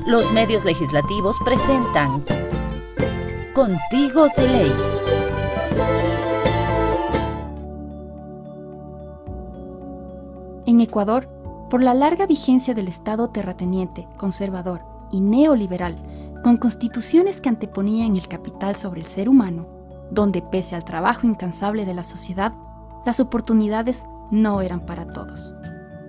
Los medios legislativos presentan Contigo de Ley. En Ecuador, por la larga vigencia del Estado terrateniente, conservador y neoliberal, con constituciones que anteponían el capital sobre el ser humano, donde pese al trabajo incansable de la sociedad, las oportunidades no eran para todos,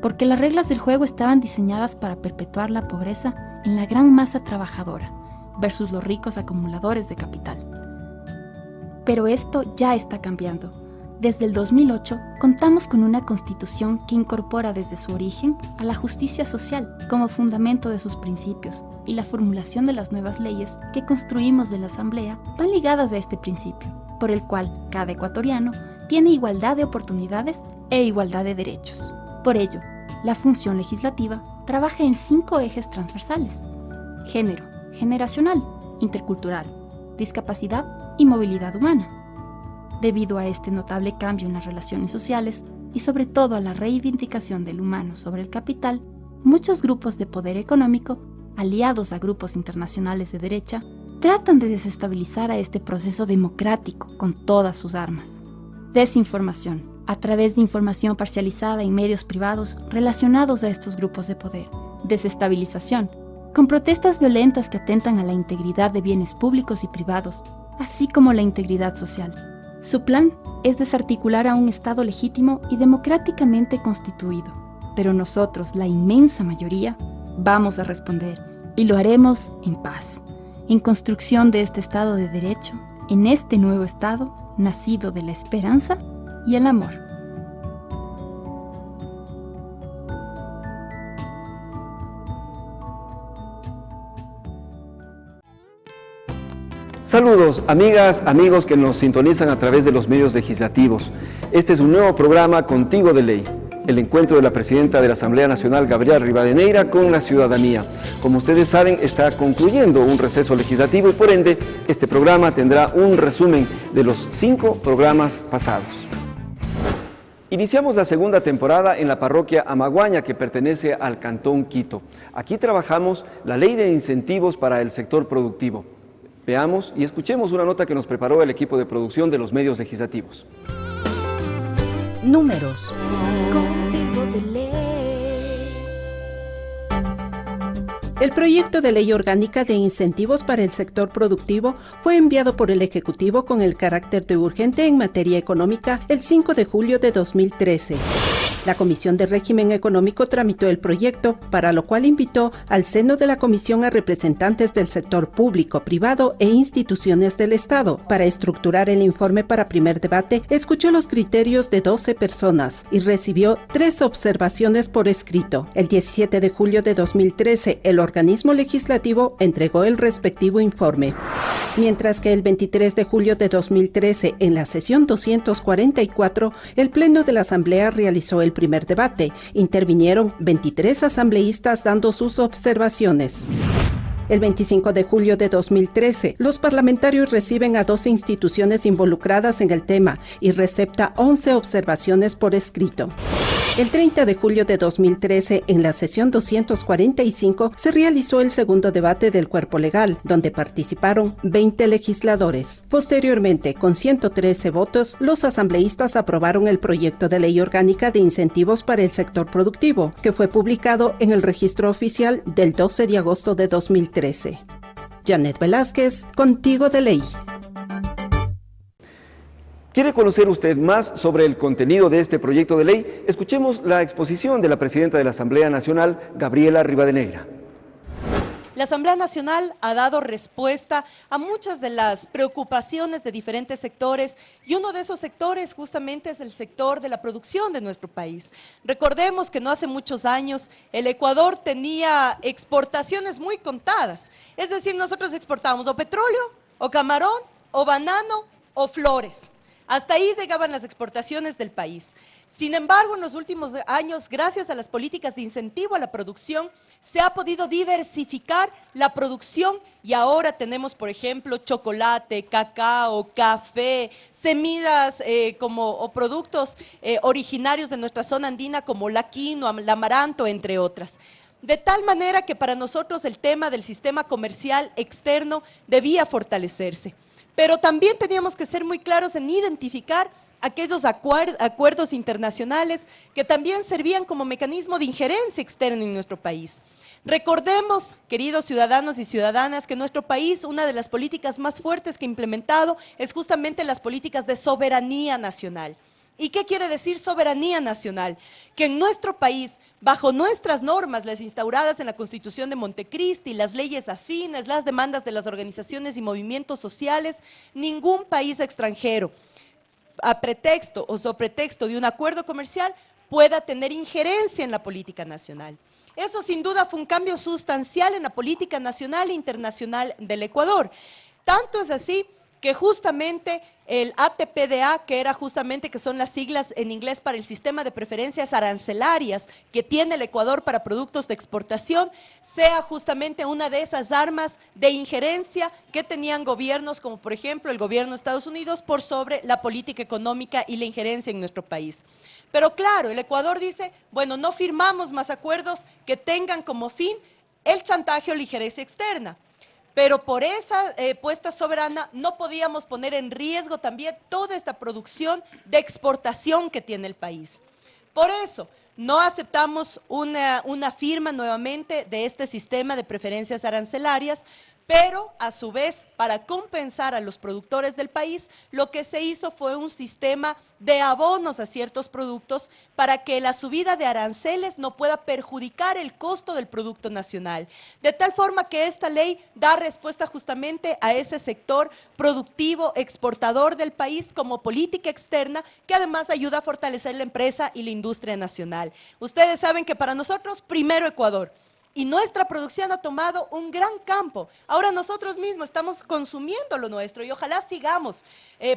porque las reglas del juego estaban diseñadas para perpetuar la pobreza en la gran masa trabajadora, versus los ricos acumuladores de capital. Pero esto ya está cambiando. Desde el 2008 contamos con una constitución que incorpora desde su origen a la justicia social como fundamento de sus principios, y la formulación de las nuevas leyes que construimos de la Asamblea van ligadas a este principio, por el cual cada ecuatoriano tiene igualdad de oportunidades e igualdad de derechos. Por ello, la función legislativa trabaja en 5 ejes transversales: género, generacional, intercultural, discapacidad y movilidad humana. Debido a este notable cambio en las relaciones sociales y sobre todo a la reivindicación del humano sobre el capital, muchos grupos de poder económico, aliados a grupos internacionales de derecha, tratan de desestabilizar a este proceso democrático con todas sus armas. Desinformación, a través de información parcializada en medios privados relacionados a estos grupos de poder. Desestabilización, con protestas violentas que atentan a la integridad de bienes públicos y privados, así como la integridad social. Su plan es desarticular a un Estado legítimo y democráticamente constituido, pero nosotros, la inmensa mayoría, vamos a responder, y lo haremos en paz, en construcción de este Estado de Derecho, en este nuevo Estado, nacido de la esperanza y el amor. Saludos, amigas, amigos que nos sintonizan a través de los medios legislativos. Este es un nuevo programa Contigo de Ley, el encuentro de la presidenta de la Asamblea Nacional, Gabriela Rivadeneira, con la ciudadanía. Como ustedes saben, está concluyendo un receso legislativo y por ende, este programa tendrá un resumen de los 5 programas pasados. Iniciamos la segunda temporada en la parroquia Amaguaña, que pertenece al Cantón Quito. Aquí trabajamos la ley de incentivos para el sector productivo. Veamos y escuchemos una nota que nos preparó el equipo de producción de los medios legislativos. Números. Contigo de Ley. El proyecto de ley orgánica de incentivos para el sector productivo fue enviado por el Ejecutivo con el carácter de urgente en materia económica el 5 de julio de 2013. La Comisión de Régimen Económico tramitó el proyecto, para lo cual invitó al seno de la comisión a representantes del sector público, privado e instituciones del Estado. Para estructurar el informe para primer debate, escuchó los criterios de 12 personas y recibió 3 observaciones por escrito. El 17 de julio de 2013, el organismo legislativo entregó el respectivo informe, mientras que el 23 de julio de 2013, en la sesión 244, el Pleno de la Asamblea realizó el primer debate. Intervinieron 23 asambleístas dando sus observaciones. El 25 de julio de 2013, los parlamentarios reciben a 12 instituciones involucradas en el tema y recepta 11 observaciones por escrito. El 30 de julio de 2013, en la sesión 245, se realizó el segundo debate del cuerpo legal, donde participaron 20 legisladores. Posteriormente, con 113 votos, los asambleístas aprobaron el proyecto de ley orgánica de incentivos para el sector productivo, que fue publicado en el registro oficial del 12 de agosto de 2013. Janet Velázquez, Contigo de Ley. ¿Quiere conocer usted más sobre el contenido de este proyecto de ley? Escuchemos la exposición de la presidenta de la Asamblea Nacional, Gabriela Rivadeneira. La Asamblea Nacional ha dado respuesta a muchas de las preocupaciones de diferentes sectores y uno de esos sectores justamente es el sector de la producción de nuestro país. Recordemos que no hace muchos años el Ecuador tenía exportaciones muy contadas, es decir, nosotros exportábamos o petróleo, o camarón, o banano, o flores. Hasta ahí llegaban las exportaciones del país. Sin embargo, en los últimos años, gracias a las políticas de incentivo a la producción, se ha podido diversificar la producción y ahora tenemos, por ejemplo, chocolate, cacao, café, semillas o productos originarios de nuestra zona andina como la quinoa, el amaranto, entre otras. de tal manera que para nosotros el tema del sistema comercial externo debía fortalecerse. Pero también teníamos que ser muy claros en identificar aquellos acuerdos internacionales que también servían como mecanismo de injerencia externa en nuestro país. Recordemos, queridos ciudadanos y ciudadanas, que en nuestro país una de las políticas más fuertes que ha implementado es justamente las políticas de soberanía nacional. ¿Y qué quiere decir soberanía nacional? Que en nuestro país, bajo nuestras normas, las instauradas en la Constitución de Montecristi, las leyes afines, las demandas de las organizaciones y movimientos sociales, ningún país extranjero, a pretexto o sobre pretexto de un acuerdo comercial, pueda tener injerencia en la política nacional. Eso sin duda fue un cambio sustancial en la política nacional e internacional del Ecuador. Tanto es así que justamente el ATPDA, que son las siglas en inglés para el sistema de preferencias arancelarias que tiene el Ecuador para productos de exportación, sea justamente una de esas armas de injerencia que tenían gobiernos como por ejemplo el gobierno de Estados Unidos por sobre la política económica y la injerencia en nuestro país. Pero claro, el Ecuador dice, bueno, no firmamos más acuerdos que tengan como fin el chantaje o la injerencia externa. Pero por esa puesta soberana no podíamos poner en riesgo también toda esta producción de exportación que tiene el país. Por eso, no aceptamos una firma nuevamente de este sistema de preferencias arancelarias, pero a su vez, para compensar a los productores del país, lo que se hizo fue un sistema de abonos a ciertos productos para que la subida de aranceles no pueda perjudicar el costo del producto nacional. De tal forma que esta ley da respuesta justamente a ese sector productivo, exportador del país como política externa, que además ayuda a fortalecer la empresa y la industria nacional. Ustedes saben que para nosotros, primero Ecuador. Y nuestra producción ha tomado un gran campo. Ahora nosotros mismos estamos consumiendo lo nuestro y ojalá sigamos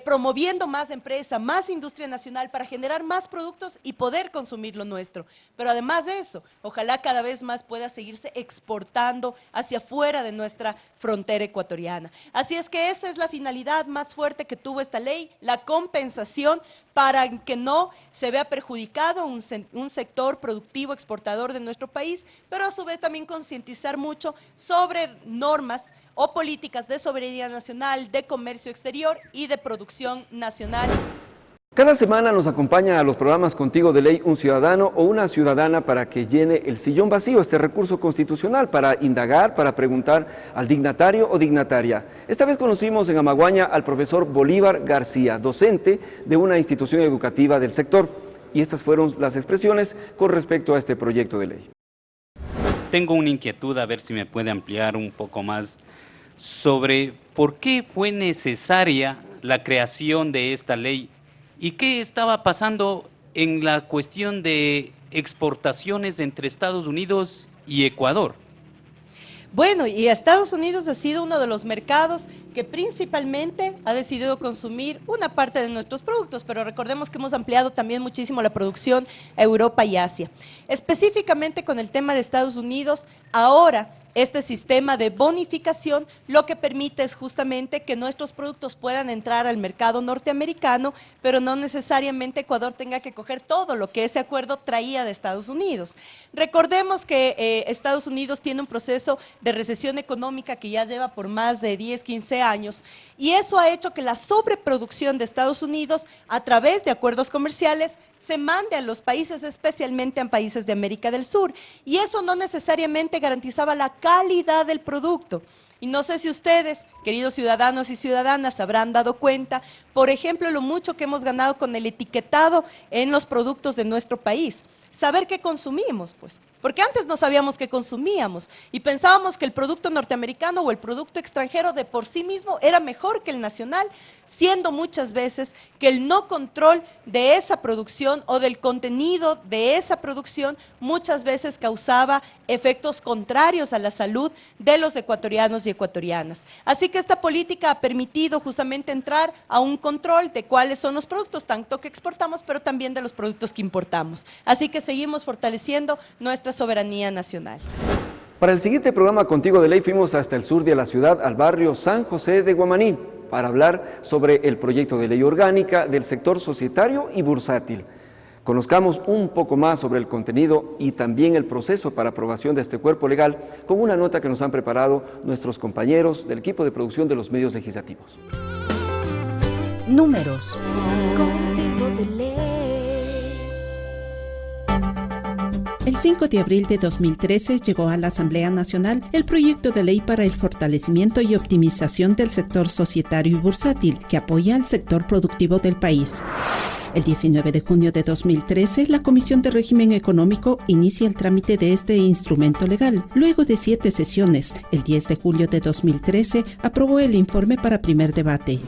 promoviendo más empresa, más industria nacional para generar más productos y poder consumir lo nuestro. Pero además de eso, ojalá cada vez más pueda seguirse exportando hacia afuera de nuestra frontera ecuatoriana. Así es que esa es la finalidad más fuerte que tuvo esta ley, la compensación para que no se vea perjudicado un sector productivo exportador de nuestro país, pero a su vez también concientizar mucho sobre normas o políticas de soberanía nacional, de comercio exterior y de producción nacional. Cada semana nos acompaña a los programas Contigo de Ley un ciudadano o una ciudadana para que llene el sillón vacío, este recurso constitucional, para indagar, para preguntar al dignatario o dignataria. Esta vez conocimos en Amaguaña al profesor Bolívar García, docente de una institución educativa del sector. Y estas fueron las expresiones con respecto a este proyecto de ley. Tengo una inquietud, a ver si me puede ampliar un poco más sobre por qué fue necesaria la creación de esta ley y qué estaba pasando en la cuestión de exportaciones entre Estados Unidos y Ecuador. Bueno, y Estados Unidos ha sido uno de los mercados que principalmente ha decidido consumir una parte de nuestros productos, pero recordemos que hemos ampliado también muchísimo la producción a Europa y Asia. Específicamente con el tema de Estados Unidos, ahora este sistema de bonificación lo que permite es justamente que nuestros productos puedan entrar al mercado norteamericano, pero no necesariamente Ecuador tenga que coger todo lo que ese acuerdo traía de Estados Unidos. Recordemos que Estados Unidos tiene un proceso de recesión económica que ya lleva por más de 10, 15 años, y eso ha hecho que la sobreproducción de Estados Unidos a través de acuerdos comerciales se mande a los países, especialmente a países de América del Sur, y eso no necesariamente garantizaba la calidad del producto. Y no sé si ustedes, queridos ciudadanos y ciudadanas, habrán dado cuenta, por ejemplo, lo mucho que hemos ganado con el etiquetado en los productos de nuestro país. Saber qué consumimos, pues. Porque antes no sabíamos qué consumíamos y pensábamos que el producto norteamericano o el producto extranjero de por sí mismo era mejor que el nacional, siendo muchas veces que el no control de esa producción o del contenido de esa producción muchas veces causaba efectos contrarios a la salud de los ecuatorianos y ecuatorianas. Así que esta política ha permitido justamente entrar a un control de cuáles son los productos, tanto que exportamos, pero también de los productos que importamos. Así que seguimos fortaleciendo nuestra soberanía nacional. Para el siguiente programa Contigo de Ley fuimos hasta el sur de la ciudad, al barrio San José de Guamaní, para hablar sobre el proyecto de ley orgánica del sector societario y bursátil. Conozcamos un poco más sobre el contenido y también el proceso para aprobación de este cuerpo legal con una nota que nos han preparado nuestros compañeros del equipo de producción de los medios legislativos. Números. Contigo de ley. El 5 de abril de 2013 llegó a la Asamblea Nacional el proyecto de ley para el fortalecimiento y optimización del sector societario y bursátil que apoya al sector productivo del país. El 19 de junio de 2013, la Comisión de Régimen Económico inicia el trámite de este instrumento legal. Luego de 7 sesiones, el 10 de julio de 2013, aprobó el informe para primer debate.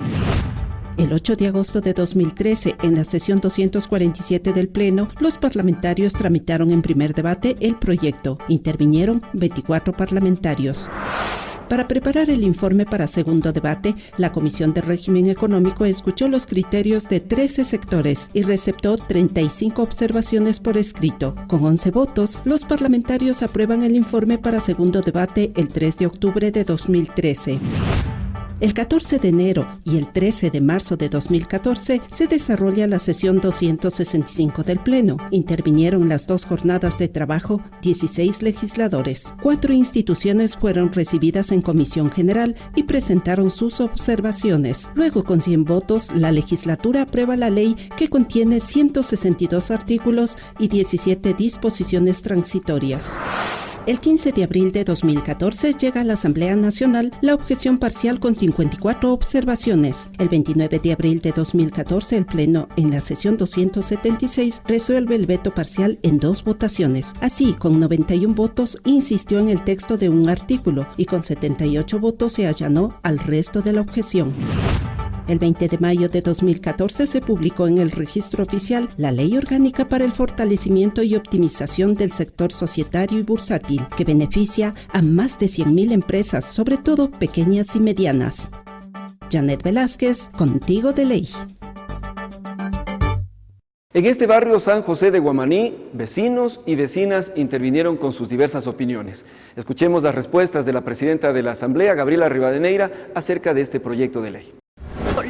El 8 de agosto de 2013, en la sesión 247 del Pleno, los parlamentarios tramitaron en primer debate el proyecto. Intervinieron 24 parlamentarios. Para preparar el informe para segundo debate, la Comisión de Régimen Económico escuchó los criterios de 13 sectores y receptó 35 observaciones por escrito. Con 11 votos, los parlamentarios aprueban el informe para segundo debate el 3 de octubre de 2013. El 14 de enero y el 13 de marzo de 2014 se desarrolla la sesión 265 del Pleno. Intervinieron las 2 jornadas de trabajo 16 legisladores. 4 instituciones fueron recibidas en Comisión General y presentaron sus observaciones. Luego, con 100 votos, la legislatura aprueba la ley que contiene 162 artículos y 17 disposiciones transitorias. El 15 de abril de 2014 llega a la Asamblea Nacional la objeción parcial con 54 observaciones. El 29 de abril de 2014 el Pleno, en la sesión 276, resuelve el veto parcial en 2 votaciones. Así, con 91 votos, insistió en el texto de un artículo y con 78 votos se allanó al resto de la objeción. El 20 de mayo de 2014 se publicó en el Registro Oficial la Ley Orgánica para el Fortalecimiento y Optimización del Sector Societario y Bursátil, que beneficia a más de 100.000 empresas, sobre todo pequeñas y medianas. Janet Velázquez, Contigo de Ley. En este barrio San José de Guamaní, vecinos y vecinas intervinieron con sus diversas opiniones. Escuchemos las respuestas de la presidenta de la Asamblea, Gabriela Rivadeneira, acerca de este proyecto de ley.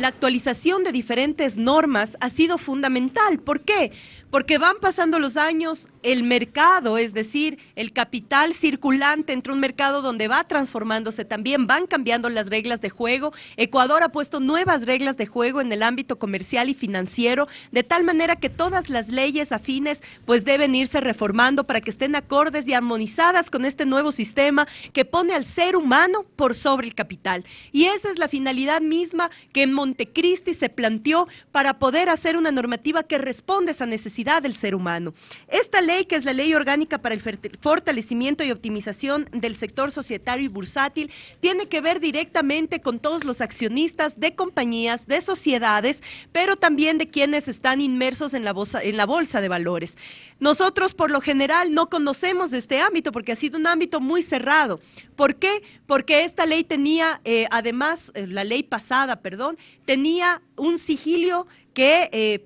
La actualización de diferentes normas ha sido fundamental. ¿Por qué? Porque van pasando los años, el mercado, es decir, el capital circulante entre un mercado donde va transformándose, también van cambiando las reglas de juego. Ecuador ha puesto nuevas reglas de juego en el ámbito comercial y financiero, de tal manera que todas las leyes afines pues deben irse reformando para que estén acordes y armonizadas con este nuevo sistema que pone al ser humano por sobre el capital. Y esa es la finalidad misma que en Montecristi se planteó para poder hacer una normativa que responda a esa necesidad del ser humano. Esta ley, que es la Ley Orgánica para el Fortalecimiento y Optimización del Sector Societario y Bursátil, tiene que ver directamente con todos los accionistas de compañías, de sociedades, pero también de quienes están inmersos en la bolsa de valores. Nosotros, por lo general, no conocemos de este ámbito porque ha sido un ámbito muy cerrado. ¿Por qué? Porque esta ley tenía, además, la ley pasada, tenía un sigilio que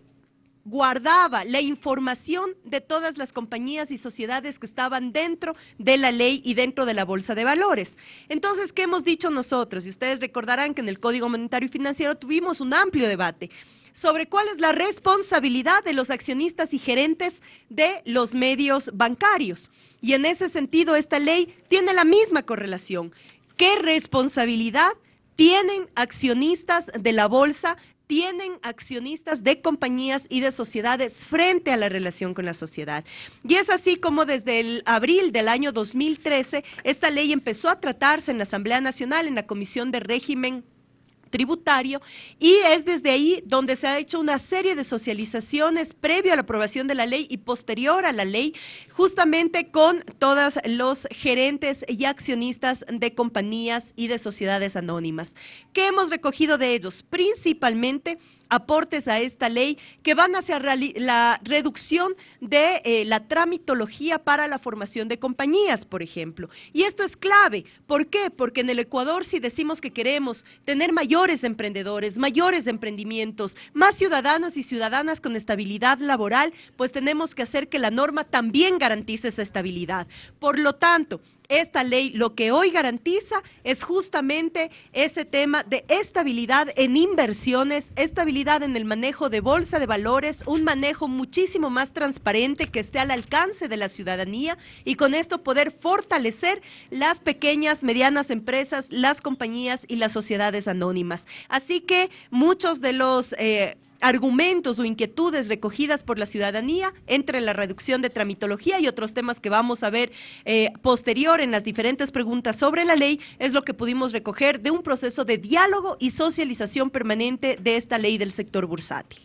guardaba la información de todas las compañías y sociedades que estaban dentro de la ley y dentro de la bolsa de valores. Entonces, ¿qué hemos dicho nosotros? Y ustedes recordarán que en el Código Monetario y Financiero tuvimos un amplio debate sobre cuál es la responsabilidad de los accionistas y gerentes de los medios bancarios. Y en ese sentido, esta ley tiene la misma correlación. ¿Qué responsabilidad tienen accionistas de la bolsa, tienen accionistas de compañías y de sociedades frente a la relación con la sociedad? Y es así como desde el abril del año 2013, esta ley empezó a tratarse en la Asamblea Nacional, en la Comisión de Régimen Tributario, y es desde ahí donde se ha hecho una serie de socializaciones previo a la aprobación de la ley y posterior a la ley, justamente con todos los gerentes y accionistas de compañías y de sociedades anónimas. ¿Qué hemos recogido de ellos? Principalmente aportes a esta ley que van hacia la reducción de la tramitología para la formación de compañías, por ejemplo. Y esto es clave. ¿Por qué? Porque en el Ecuador, si decimos que queremos tener mayores emprendedores, mayores emprendimientos, más ciudadanos y ciudadanas con estabilidad laboral, pues tenemos que hacer que la norma también garantice esa estabilidad. Por lo tanto, esta ley lo que hoy garantiza es justamente ese tema de estabilidad en inversiones, estabilidad en el manejo de bolsa de valores, un manejo muchísimo más transparente que esté al alcance de la ciudadanía y con esto poder fortalecer las pequeñas, medianas empresas, las compañías y las sociedades anónimas. Así que muchos de los argumentos o inquietudes recogidas por la ciudadanía entre la reducción de tramitología y otros temas que vamos a ver posterior en las diferentes preguntas sobre la ley, es lo que pudimos recoger de un proceso de diálogo y socialización permanente de esta ley del sector bursátil.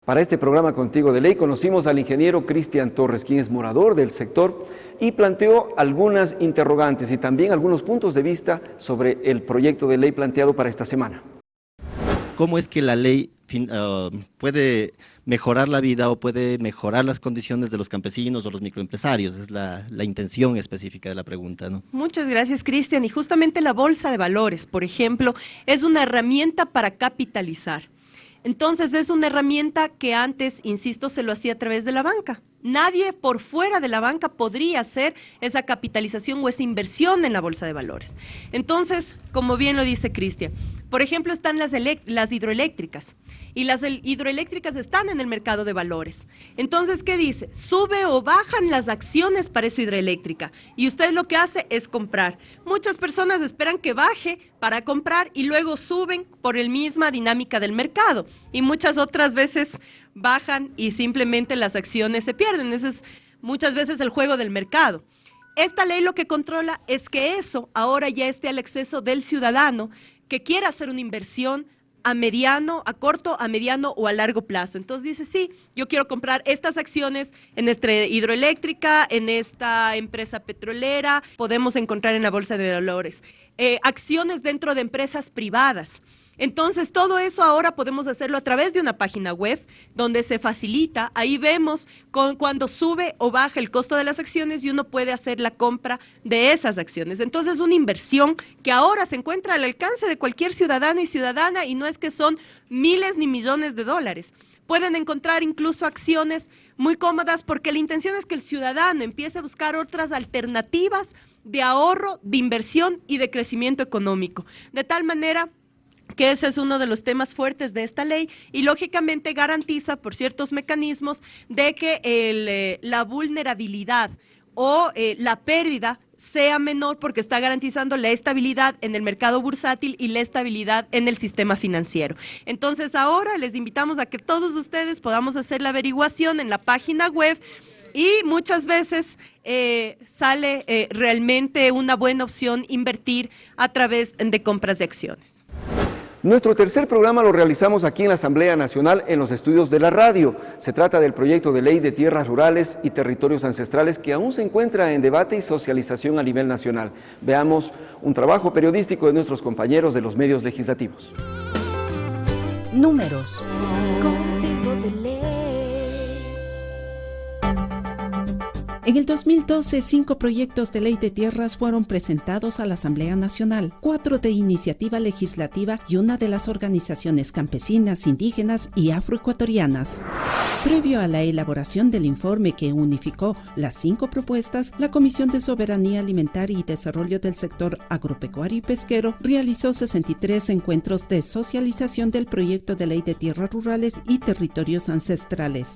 Para este programa Contigo de Ley conocimos al ingeniero Cristian Torres, quien es morador del sector y planteó algunas interrogantes y también algunos puntos de vista sobre el proyecto de ley planteado para esta semana. ¿Cómo es que la ley puede mejorar la vida o puede mejorar las condiciones de los campesinos o los microempresarios? Es la intención específica de la pregunta, ¿no? Muchas gracias, Cristian. Y justamente la bolsa de valores, por ejemplo, es una herramienta para capitalizar. Entonces es una herramienta que antes, insisto, se lo hacía a través de la banca. Nadie por fuera de la banca podría hacer esa capitalización o esa inversión en la bolsa de valores. Entonces, como bien lo dice Cristian, por ejemplo, están las hidroeléctricas, y las hidroeléctricas están en el mercado de valores. Entonces, ¿qué dice? Sube o bajan las acciones para esa hidroeléctrica, y usted lo que hace es comprar. Muchas personas esperan que baje para comprar y luego suben por la misma dinámica del mercado, y muchas otras veces bajan y simplemente las acciones se pierden. Ese es muchas veces el juego del mercado. Esta ley lo que controla es que eso ahora ya esté al acceso del ciudadano que quiera hacer una inversión a corto, a mediano o a largo plazo. Entonces dice, sí, yo quiero comprar estas acciones en esta hidroeléctrica, en esta empresa petrolera, podemos encontrar en la bolsa de valores, acciones dentro de empresas privadas. Entonces, todo eso ahora podemos hacerlo a través de una página web donde se facilita, ahí vemos cuando sube o baja el costo de las acciones y uno puede hacer la compra de esas acciones. Entonces, es una inversión que ahora se encuentra al alcance de cualquier ciudadano y ciudadana y no es que son miles ni millones de dólares. Pueden encontrar incluso acciones muy cómodas porque la intención es que el ciudadano empiece a buscar otras alternativas de ahorro, de inversión y de crecimiento económico. De tal manera que ese es uno de los temas fuertes de esta ley y lógicamente garantiza por ciertos mecanismos de que la vulnerabilidad o la pérdida sea menor porque está garantizando la estabilidad en el mercado bursátil y la estabilidad en el sistema financiero. Entonces ahora les invitamos a que todos ustedes podamos hacer la averiguación en la página web y muchas veces sale realmente una buena opción invertir a través de compras de acciones. Nuestro tercer programa lo realizamos aquí en la Asamblea Nacional en los estudios de la radio. Se trata del proyecto de ley de tierras rurales y territorios ancestrales que aún se encuentra en debate y socialización a nivel nacional. Veamos un trabajo periodístico de nuestros compañeros de los medios legislativos. Números. Contigo de ley. En el 2012, 5 proyectos de ley de tierras fueron presentados a la Asamblea Nacional, 4 de iniciativa legislativa y una de las organizaciones campesinas, indígenas y afroecuatorianas. Previo a la elaboración del informe que unificó las 5 propuestas, la Comisión de Soberanía Alimentaria y Desarrollo del Sector Agropecuario y Pesquero realizó 63 encuentros de socialización del proyecto de ley de tierras rurales y territorios ancestrales.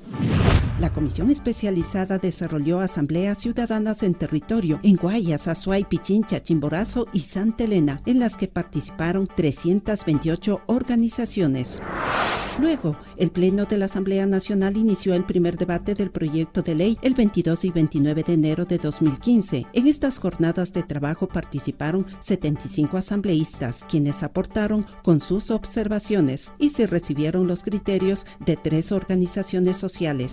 La Comisión Especializada desarrolló asambleas ciudadanas en territorio en Guayas, Azuay, Pichincha, Chimborazo y Santa Elena, en las que participaron 328 organizaciones. Luego, el Pleno de la Asamblea Nacional inició el primer debate del proyecto de ley el 22 y 29 de enero de 2015. En estas jornadas de trabajo participaron 75 asambleístas, quienes aportaron con sus observaciones y se recibieron los criterios de 3 organizaciones sociales.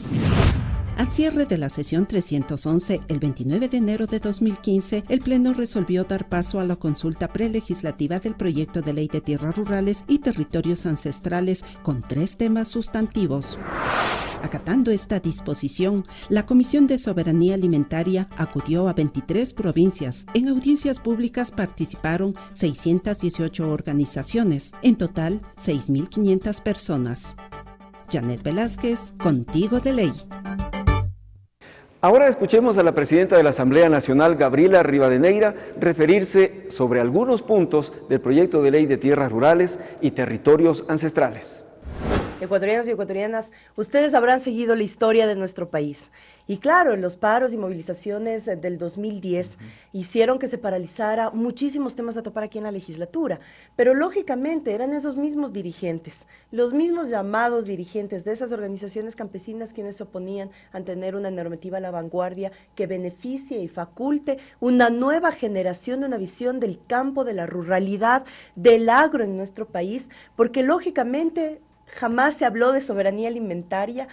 Al cierre de la sesión 311, el 29 de enero de 2015, el Pleno resolvió dar paso a la consulta prelegislativa del proyecto de ley de tierras rurales y territorios ancestrales con 3 temas sustantivos. Acatando esta disposición, la Comisión de Soberanía Alimentaria acudió a 23 provincias. En audiencias públicas participaron 618 organizaciones, en total 6.500 personas. Janet Velázquez, Contigo de Ley. Ahora escuchemos a la presidenta de la Asamblea Nacional, Gabriela Rivadeneira, referirse sobre algunos puntos del proyecto de ley de tierras rurales y territorios ancestrales. Ecuatorianos y ecuatorianas, ustedes habrán seguido la historia de nuestro país. Y claro, los paros y movilizaciones del 2010 hicieron que se paralizara muchísimos temas a topar aquí en la legislatura. Pero lógicamente eran esos mismos dirigentes, los mismos llamados dirigentes de esas organizaciones campesinas quienes se oponían a tener una normativa a la vanguardia que beneficie y faculte una nueva generación, una visión del campo, de la ruralidad, del agro en nuestro país, porque lógicamente jamás se habló de soberanía alimentaria,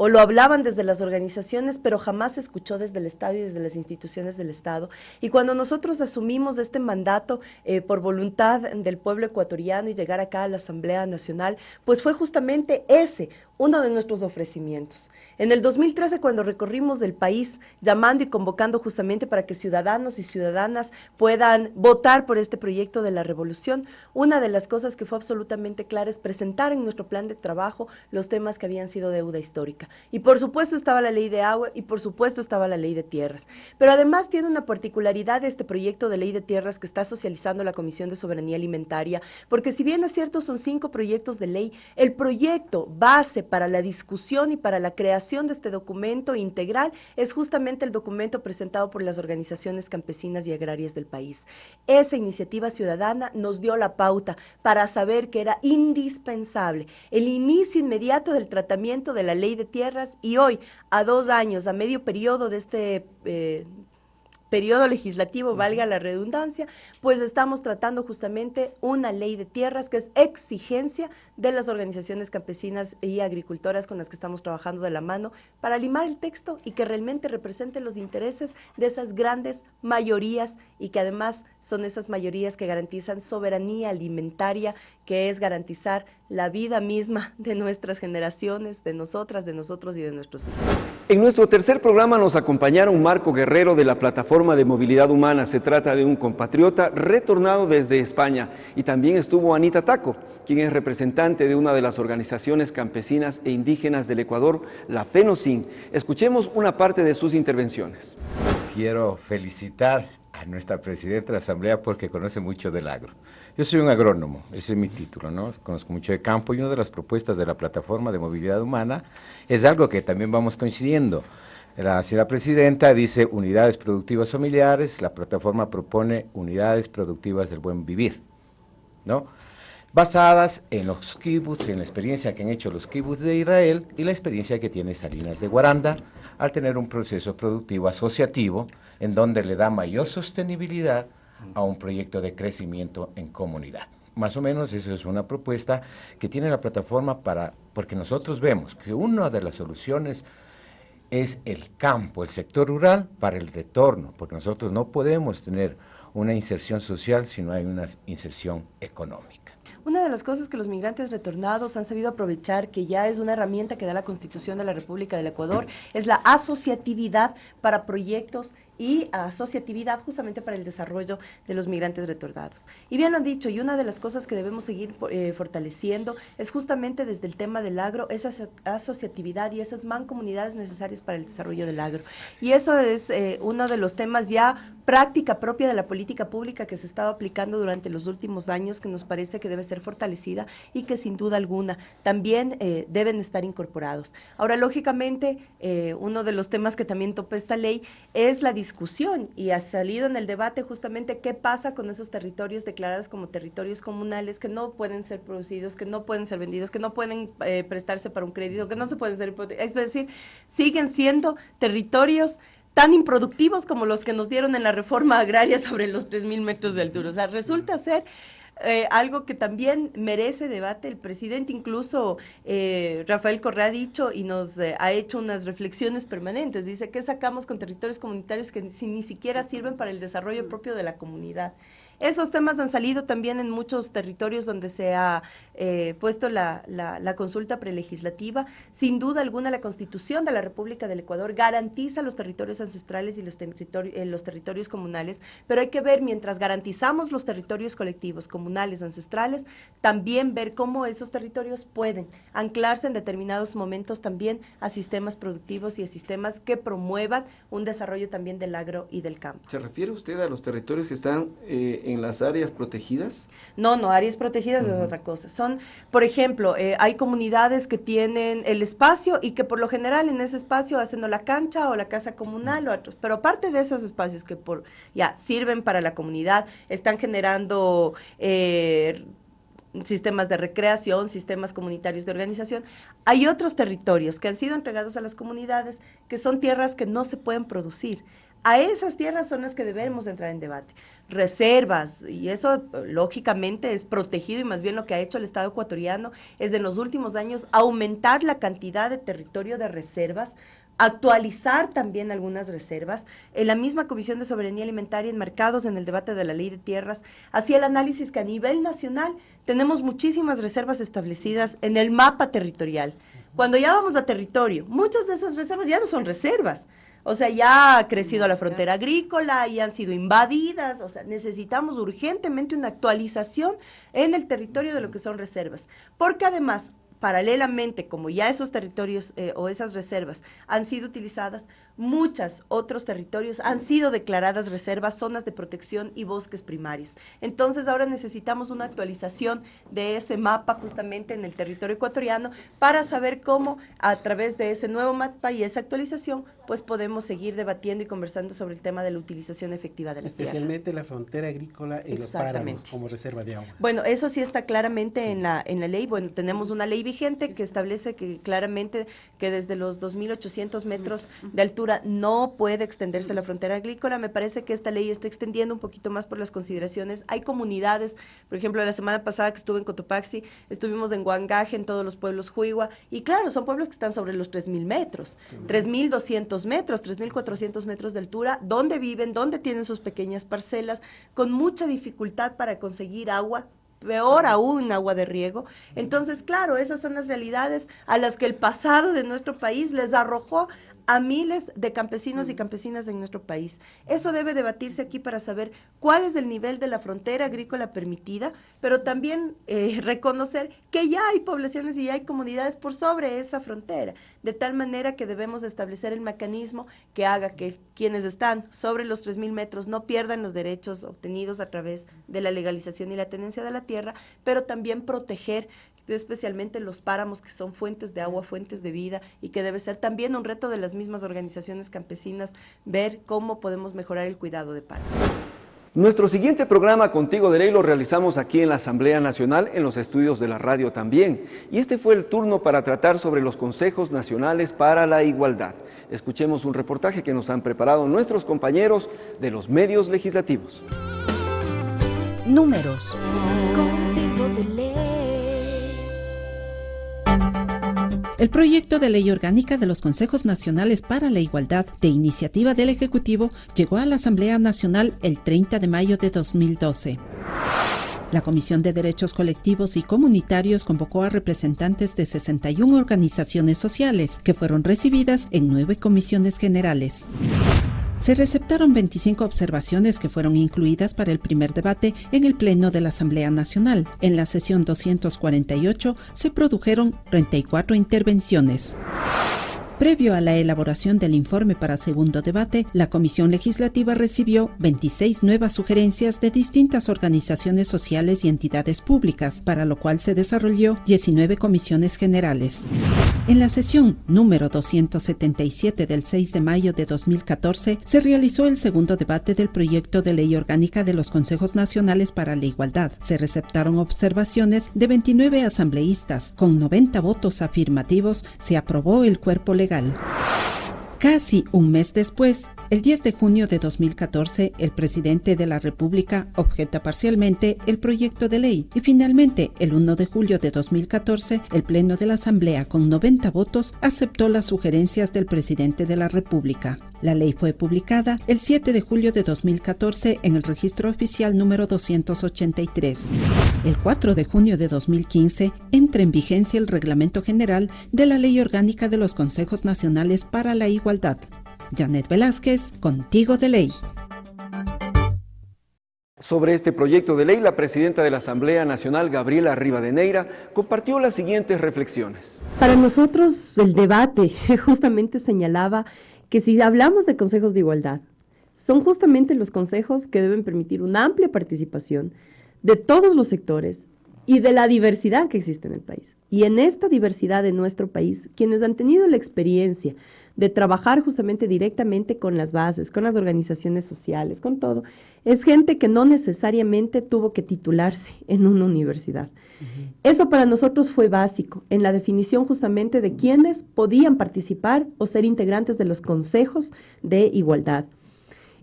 o lo hablaban desde las organizaciones, pero jamás se escuchó desde el Estado y desde las instituciones del Estado. Y cuando nosotros asumimos este mandato por voluntad del pueblo ecuatoriano y llegar acá a la Asamblea Nacional, pues fue justamente ese uno de nuestros ofrecimientos. En el 2013, cuando recorrimos el país, llamando y convocando justamente para que ciudadanos y ciudadanas puedan votar por este proyecto de la revolución, una de las cosas que fue absolutamente clara es presentar en nuestro plan de trabajo los temas que habían sido deuda histórica. Y por supuesto estaba la ley de agua y por supuesto estaba la ley de tierras. Pero además tiene una particularidad este proyecto de ley de tierras que está socializando la Comisión de Soberanía Alimentaria, porque si bien es cierto son 5 proyectos de ley, el proyecto base para la discusión y para la creación de este documento integral es justamente el documento presentado por las organizaciones campesinas y agrarias del país. Esa iniciativa ciudadana nos dio la pauta para saber que era indispensable el inicio inmediato del tratamiento de la ley de tierras y hoy, a 2 años, a medio periodo de este periodo legislativo, valga la redundancia, pues estamos tratando justamente una ley de tierras que es exigencia de las organizaciones campesinas y agricultoras con las que estamos trabajando de la mano para limar el texto y que realmente represente los intereses de esas grandes mayorías y que además son esas mayorías que garantizan soberanía alimentaria, que es garantizar la vida misma de nuestras generaciones, de nosotras, de nosotros y de nuestros hijos. En nuestro tercer programa nos acompañaron Marco Guerrero de la Plataforma de Movilidad Humana. Se trata de un compatriota retornado desde España. Y también estuvo Anita Taco, quien es representante de una de las organizaciones campesinas e indígenas del Ecuador, la FENOCIN. Escuchemos una parte de sus intervenciones. Quiero felicitar a nuestra presidenta de la Asamblea porque conoce mucho del agro. Yo soy un agrónomo, ese es mi título, ¿no? Conozco mucho de campo y una de las propuestas de la Plataforma de Movilidad Humana es algo que también vamos coincidiendo. La señora presidenta dice unidades productivas familiares, la plataforma propone unidades productivas del buen vivir, ¿no? Basadas en los kibbutz, en la experiencia que han hecho los kibbutz de Israel y la experiencia que tiene Salinas de Guaranda al tener un proceso productivo asociativo en donde le da mayor sostenibilidad a un proyecto de crecimiento en comunidad. Más o menos eso es una propuesta que tiene la plataforma porque nosotros vemos que una de las soluciones es el campo, el sector rural para el retorno, porque nosotros no podemos tener una inserción social si no hay una inserción económica. Una de las cosas que los migrantes retornados han sabido aprovechar, que ya es una herramienta que da la Constitución de la República del Ecuador, es la asociatividad para proyectos y asociatividad justamente para el desarrollo de los migrantes retornados. Y bien lo han dicho, y una de las cosas que debemos seguir fortaleciendo es justamente desde el tema del agro, esa asociatividad y esas mancomunidades necesarias para el desarrollo del agro. Y eso es uno de los temas ya práctica propia de la política pública que se estaba aplicando durante los últimos años, que nos parece que debe ser fortalecida y que sin duda alguna también deben estar incorporados. Ahora, lógicamente, uno de los temas que también topa esta ley es la discusión y ha salido en el debate justamente qué pasa con esos territorios declarados como territorios comunales que no pueden ser producidos, que no pueden ser vendidos, que no pueden prestarse para un crédito, que no se pueden ser, es decir, siguen siendo territorios tan improductivos como los que nos dieron en la reforma agraria sobre los 3.000 metros de altura. O sea, resulta ser algo que también merece debate. El presidente incluso, Rafael Correa, ha dicho y nos ha hecho unas reflexiones permanentes. Dice, ¿qué sacamos con territorios comunitarios que ni siquiera sirven para el desarrollo propio de la comunidad? Esos temas han salido también en muchos territorios donde se ha puesto la consulta prelegislativa. Sin duda alguna, la Constitución de la República del Ecuador garantiza los territorios ancestrales y los territorios comunales, pero hay que ver, mientras garantizamos los territorios colectivos, comunales, ancestrales, también ver cómo esos territorios pueden anclarse en determinados momentos también a sistemas productivos y a sistemas que promuevan un desarrollo también del agro y del campo. ¿Se refiere usted a los territorios que están en las áreas protegidas? No, áreas protegidas es otra cosa. Son, por ejemplo, hay comunidades que tienen el espacio y que por lo general en ese espacio hacen o la cancha o la casa comunal o otros, pero aparte de esos espacios que sirven para la comunidad, están generando sistemas de recreación, sistemas comunitarios de organización. Hay otros territorios que han sido entregados a las comunidades que son tierras que no se pueden producir. A esas tierras son las que debemos entrar en debate. Reservas, y eso lógicamente es protegido, y más bien lo que ha hecho el Estado ecuatoriano es en los últimos años aumentar la cantidad de territorio de reservas, actualizar también algunas reservas. En la misma Comisión de Soberanía Alimentaria, enmarcados en el debate de la Ley de Tierras, hacía el análisis que a nivel nacional tenemos muchísimas reservas establecidas en el mapa territorial. Cuando ya vamos a territorio, muchas de esas reservas ya no son reservas. O sea, ya ha crecido la frontera agrícola y han sido invadidas. O sea, necesitamos urgentemente una actualización en el territorio de lo que son reservas. Porque además, paralelamente, como ya esos territorios o esas reservas han sido utilizadas, muchos otros territorios han sido declaradas reservas, zonas de protección y bosques primarios. Entonces ahora necesitamos una actualización de ese mapa justamente en el territorio ecuatoriano para saber cómo a través de ese nuevo mapa y esa actualización pues podemos seguir debatiendo y conversando sobre el tema de la utilización efectiva de las tierras. Especialmente la frontera agrícola y los páramos como reserva de agua. Bueno, eso sí está claramente en la ley. Bueno, tenemos una ley vigente que establece que claramente que desde los 2.800 metros de altura no puede extenderse la frontera agrícola. Me parece que esta ley está extendiendo un poquito más por las consideraciones. Hay comunidades, por ejemplo, la semana pasada que estuve en Cotopaxi, estuvimos en Huangaje, en todos los pueblos Huigua, y claro, son pueblos que están sobre los 3.000 metros, 3.200 metros, 3.400 metros de altura, donde viven, donde tienen sus pequeñas parcelas, con mucha dificultad para conseguir agua, peor aún agua de riego. Entonces, claro, esas son las realidades a las que el pasado de nuestro país les arrojó a miles de campesinos y campesinas en nuestro país. Eso debe debatirse aquí para saber cuál es el nivel de la frontera agrícola permitida, pero también reconocer que ya hay poblaciones y ya hay comunidades por sobre esa frontera, de tal manera que debemos establecer el mecanismo que haga que quienes están sobre los 3.000 metros no pierdan los derechos obtenidos a través de la legalización y la tenencia de la tierra, pero también proteger especialmente los páramos, que son fuentes de agua, fuentes de vida, y que debe ser también un reto de las mismas organizaciones campesinas ver cómo podemos mejorar el cuidado de páramos. Nuestro siguiente programa Contigo de Ley lo realizamos aquí en la Asamblea Nacional, en los estudios de la radio también, y este fue el turno para tratar sobre los consejos nacionales para la igualdad. Escuchemos un reportaje que nos han preparado nuestros compañeros de los medios legislativos. Números. Contigo de Ley. El proyecto de ley orgánica de los Consejos Nacionales para la Igualdad, de iniciativa del Ejecutivo, llegó a la Asamblea Nacional el 30 de mayo de 2012. La Comisión de Derechos Colectivos y Comunitarios convocó a representantes de 61 organizaciones sociales, que fueron recibidas en 9 comisiones generales. Se receptaron 25 observaciones que fueron incluidas para el primer debate en el Pleno de la Asamblea Nacional. En la sesión 248 se produjeron 34 intervenciones. Previo a la elaboración del informe para segundo debate, la Comisión Legislativa recibió 26 nuevas sugerencias de distintas organizaciones sociales y entidades públicas, para lo cual se desarrolló 19 comisiones generales. En la sesión número 277 del 6 de mayo de 2014, se realizó el segundo debate del proyecto de ley orgánica de los Consejos Nacionales para la Igualdad. Se receptaron observaciones de 29 asambleístas. Con 90 votos afirmativos, se aprobó el cuerpo legal. Casi un mes después, El 10 de junio de 2014, el presidente de la República objeta parcialmente el proyecto de ley y finalmente, el 1 de julio de 2014, el Pleno de la Asamblea, con 90 votos, aceptó las sugerencias del presidente de la República. La ley fue publicada el 7 de julio de 2014 en el Registro Oficial número 283. El 4 de junio de 2015 entra en vigencia el Reglamento General de la Ley Orgánica de los Consejos Nacionales para la Igualdad. Janet Velázquez, Contigo de Ley. Sobre este proyecto de ley, la presidenta de la Asamblea Nacional, Gabriela Rivadeneira, compartió las siguientes reflexiones. Para nosotros, el debate justamente señalaba que si hablamos de consejos de igualdad, son justamente los consejos que deben permitir una amplia participación de todos los sectores y de la diversidad que existe en el país. Y en esta diversidad de nuestro país, quienes han tenido la experiencia de trabajar justamente directamente con las bases, con las organizaciones sociales, con todo, es gente que no necesariamente tuvo que titularse en una universidad. Eso para nosotros fue básico, en la definición justamente de quienes podían participar o ser integrantes de los consejos de igualdad.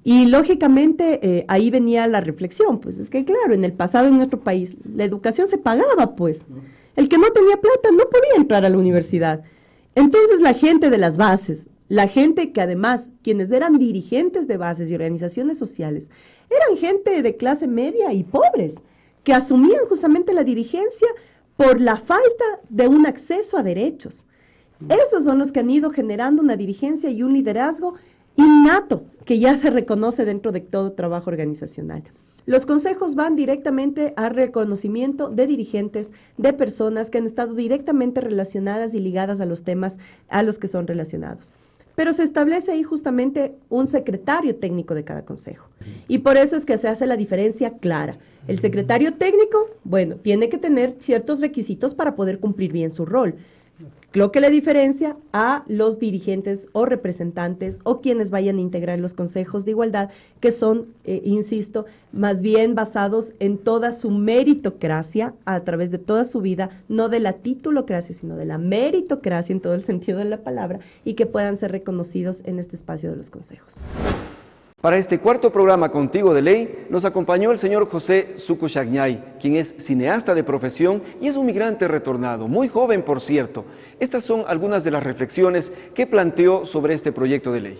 Y lógicamente ahí venía la reflexión, pues es que claro, en el pasado en nuestro país la educación se pagaba, pues. El que no tenía plata no podía entrar a la universidad. Entonces la gente de las bases, la gente que además, quienes eran dirigentes de bases y organizaciones sociales, eran gente de clase media y pobres, que asumían justamente la dirigencia por la falta de un acceso a derechos. Esos son los que han ido generando una dirigencia y un liderazgo innato, que ya se reconoce dentro de todo trabajo organizacional. Los consejos van directamente a reconocimiento de dirigentes, de personas que han estado directamente relacionadas y ligadas a los temas a los que son relacionados. Pero se establece ahí justamente un secretario técnico de cada consejo. Y por eso es que se hace la diferencia clara. El secretario técnico, bueno, tiene que tener ciertos requisitos para poder cumplir bien su rol. Lo que le diferencia a los dirigentes o representantes o quienes vayan a integrar los consejos de igualdad, que son, insisto, más bien basados en toda su meritocracia a través de toda su vida, no de la titulocracia, sino de la meritocracia en todo el sentido de la palabra, y que puedan ser reconocidos en este espacio de los consejos. Para este cuarto programa Contigo de Ley, nos acompañó el señor José Sucuchagnay, quien es cineasta de profesión y es un migrante retornado, muy joven por cierto. Estas son algunas de las reflexiones que planteó sobre este proyecto de ley.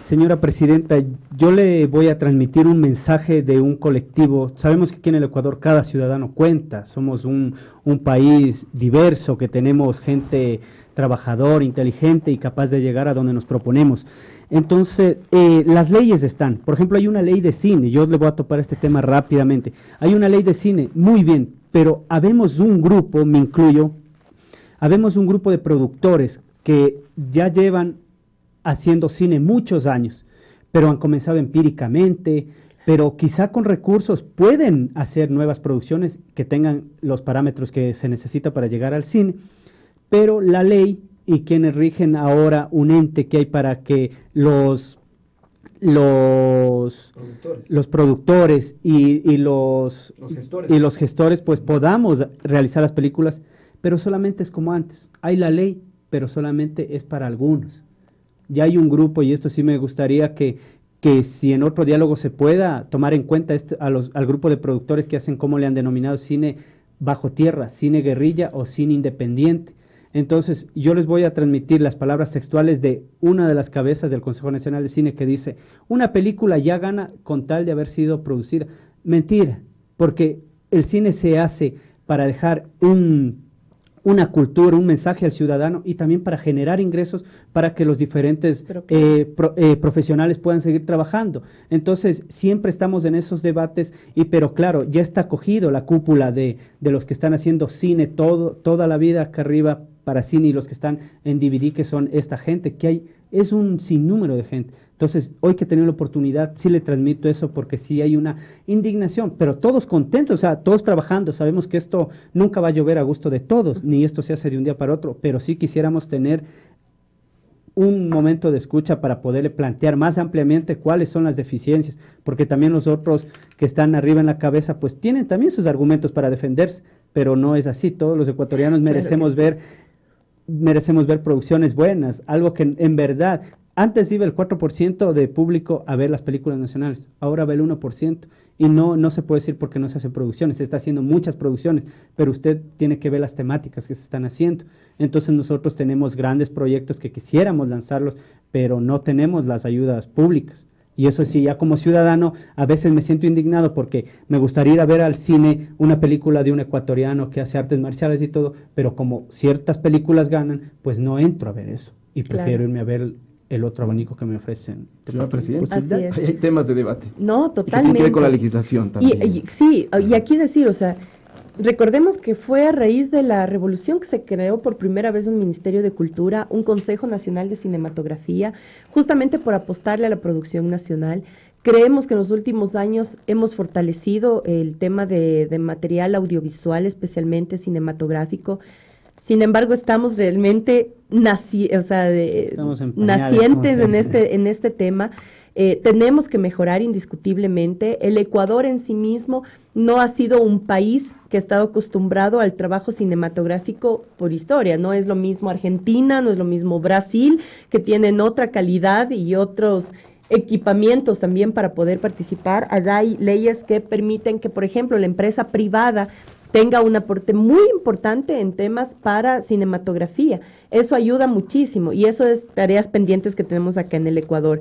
Señora Presidenta, yo le voy a transmitir un mensaje de un colectivo. Sabemos que aquí en el Ecuador cada ciudadano cuenta, somos un país diverso, que tenemos gente trabajador, inteligente y capaz de llegar a donde nos proponemos. Entonces, las leyes están. Por ejemplo, hay una ley de cine, yo le voy a topar este tema rápidamente. Hay una ley de cine, muy bien, pero habemos un grupo, me incluyo, habemos un grupo de productores que ya llevan haciendo cine muchos años, pero han comenzado empíricamente, pero quizá con recursos pueden hacer nuevas producciones que tengan los parámetros que se necesita para llegar al cine, pero la ley y quienes rigen ahora un ente que hay para que los productores y los gestores pues podamos realizar las películas, pero solamente es como antes, hay la ley, pero solamente es para algunos. Ya hay un grupo, y esto sí me gustaría que si en otro diálogo se pueda tomar en cuenta al grupo de productores que hacen, como le han denominado, cine bajo tierra, cine guerrilla o cine independiente. Entonces, yo les voy a transmitir las palabras textuales de una de las cabezas del Consejo Nacional de Cine que dice: una película ya gana con tal de haber sido producida. Mentira, porque el cine se hace para dejar una cultura, un mensaje al ciudadano y también para generar ingresos para que los diferentes profesionales puedan seguir trabajando. Entonces, siempre estamos en esos debates, pero claro, ya está cogido la cúpula de los que están haciendo cine toda la vida acá arriba para cine, y los que están en DVD, que son esta gente, es un sinnúmero de gente. Entonces, hoy que he tenido la oportunidad, sí le transmito eso, porque sí hay una indignación, pero todos contentos, o sea, todos trabajando. Sabemos que esto nunca va a llover a gusto de todos, ni esto se hace de un día para otro, pero sí quisiéramos tener un momento de escucha para poderle plantear más ampliamente cuáles son las deficiencias, porque también los otros que están arriba en la cabeza, pues tienen también sus argumentos para defenderse, pero no es así. Todos los ecuatorianos merecemos ver producciones buenas, algo que en verdad Antes iba el 4% de público a ver las películas nacionales, ahora va el 1%, y no se puede decir porque no se hacen producciones, se está haciendo muchas producciones, pero usted tiene que ver las temáticas que se están haciendo. Entonces nosotros tenemos grandes proyectos que quisiéramos lanzarlos, pero no tenemos las ayudas públicas. Y eso sí, ya como ciudadano, a veces me siento indignado porque me gustaría ir a ver al cine una película de un ecuatoriano que hace artes marciales y todo, pero como ciertas películas ganan, pues no entro a ver eso, y prefiero irme a ver el otro abanico que me ofrecen. Señora Presidenta, Así es. hay temas de debate. No, Y que totalmente. tiene que ver con la legislación también. Sí, y aquí decir, o sea, recordemos que fue a raíz de la revolución que se creó por primera vez un Ministerio de Cultura, un Consejo Nacional de Cinematografía, justamente por apostarle a la producción nacional. Creemos que en los últimos años hemos fortalecido el tema de material audiovisual, especialmente cinematográfico. Sin embargo, estamos realmente nacientes en este tema. Tenemos que mejorar indiscutiblemente. El Ecuador en sí mismo no ha sido un país que ha estado acostumbrado al trabajo cinematográfico por historia. No es lo mismo Argentina, no es lo mismo Brasil, que tienen otra calidad y otros equipamientos también para poder participar. Allá hay leyes que permiten que, por ejemplo, la empresa privada tenga un aporte muy importante en temas para cinematografía. Eso ayuda muchísimo y eso es tareas pendientes que tenemos acá en el Ecuador.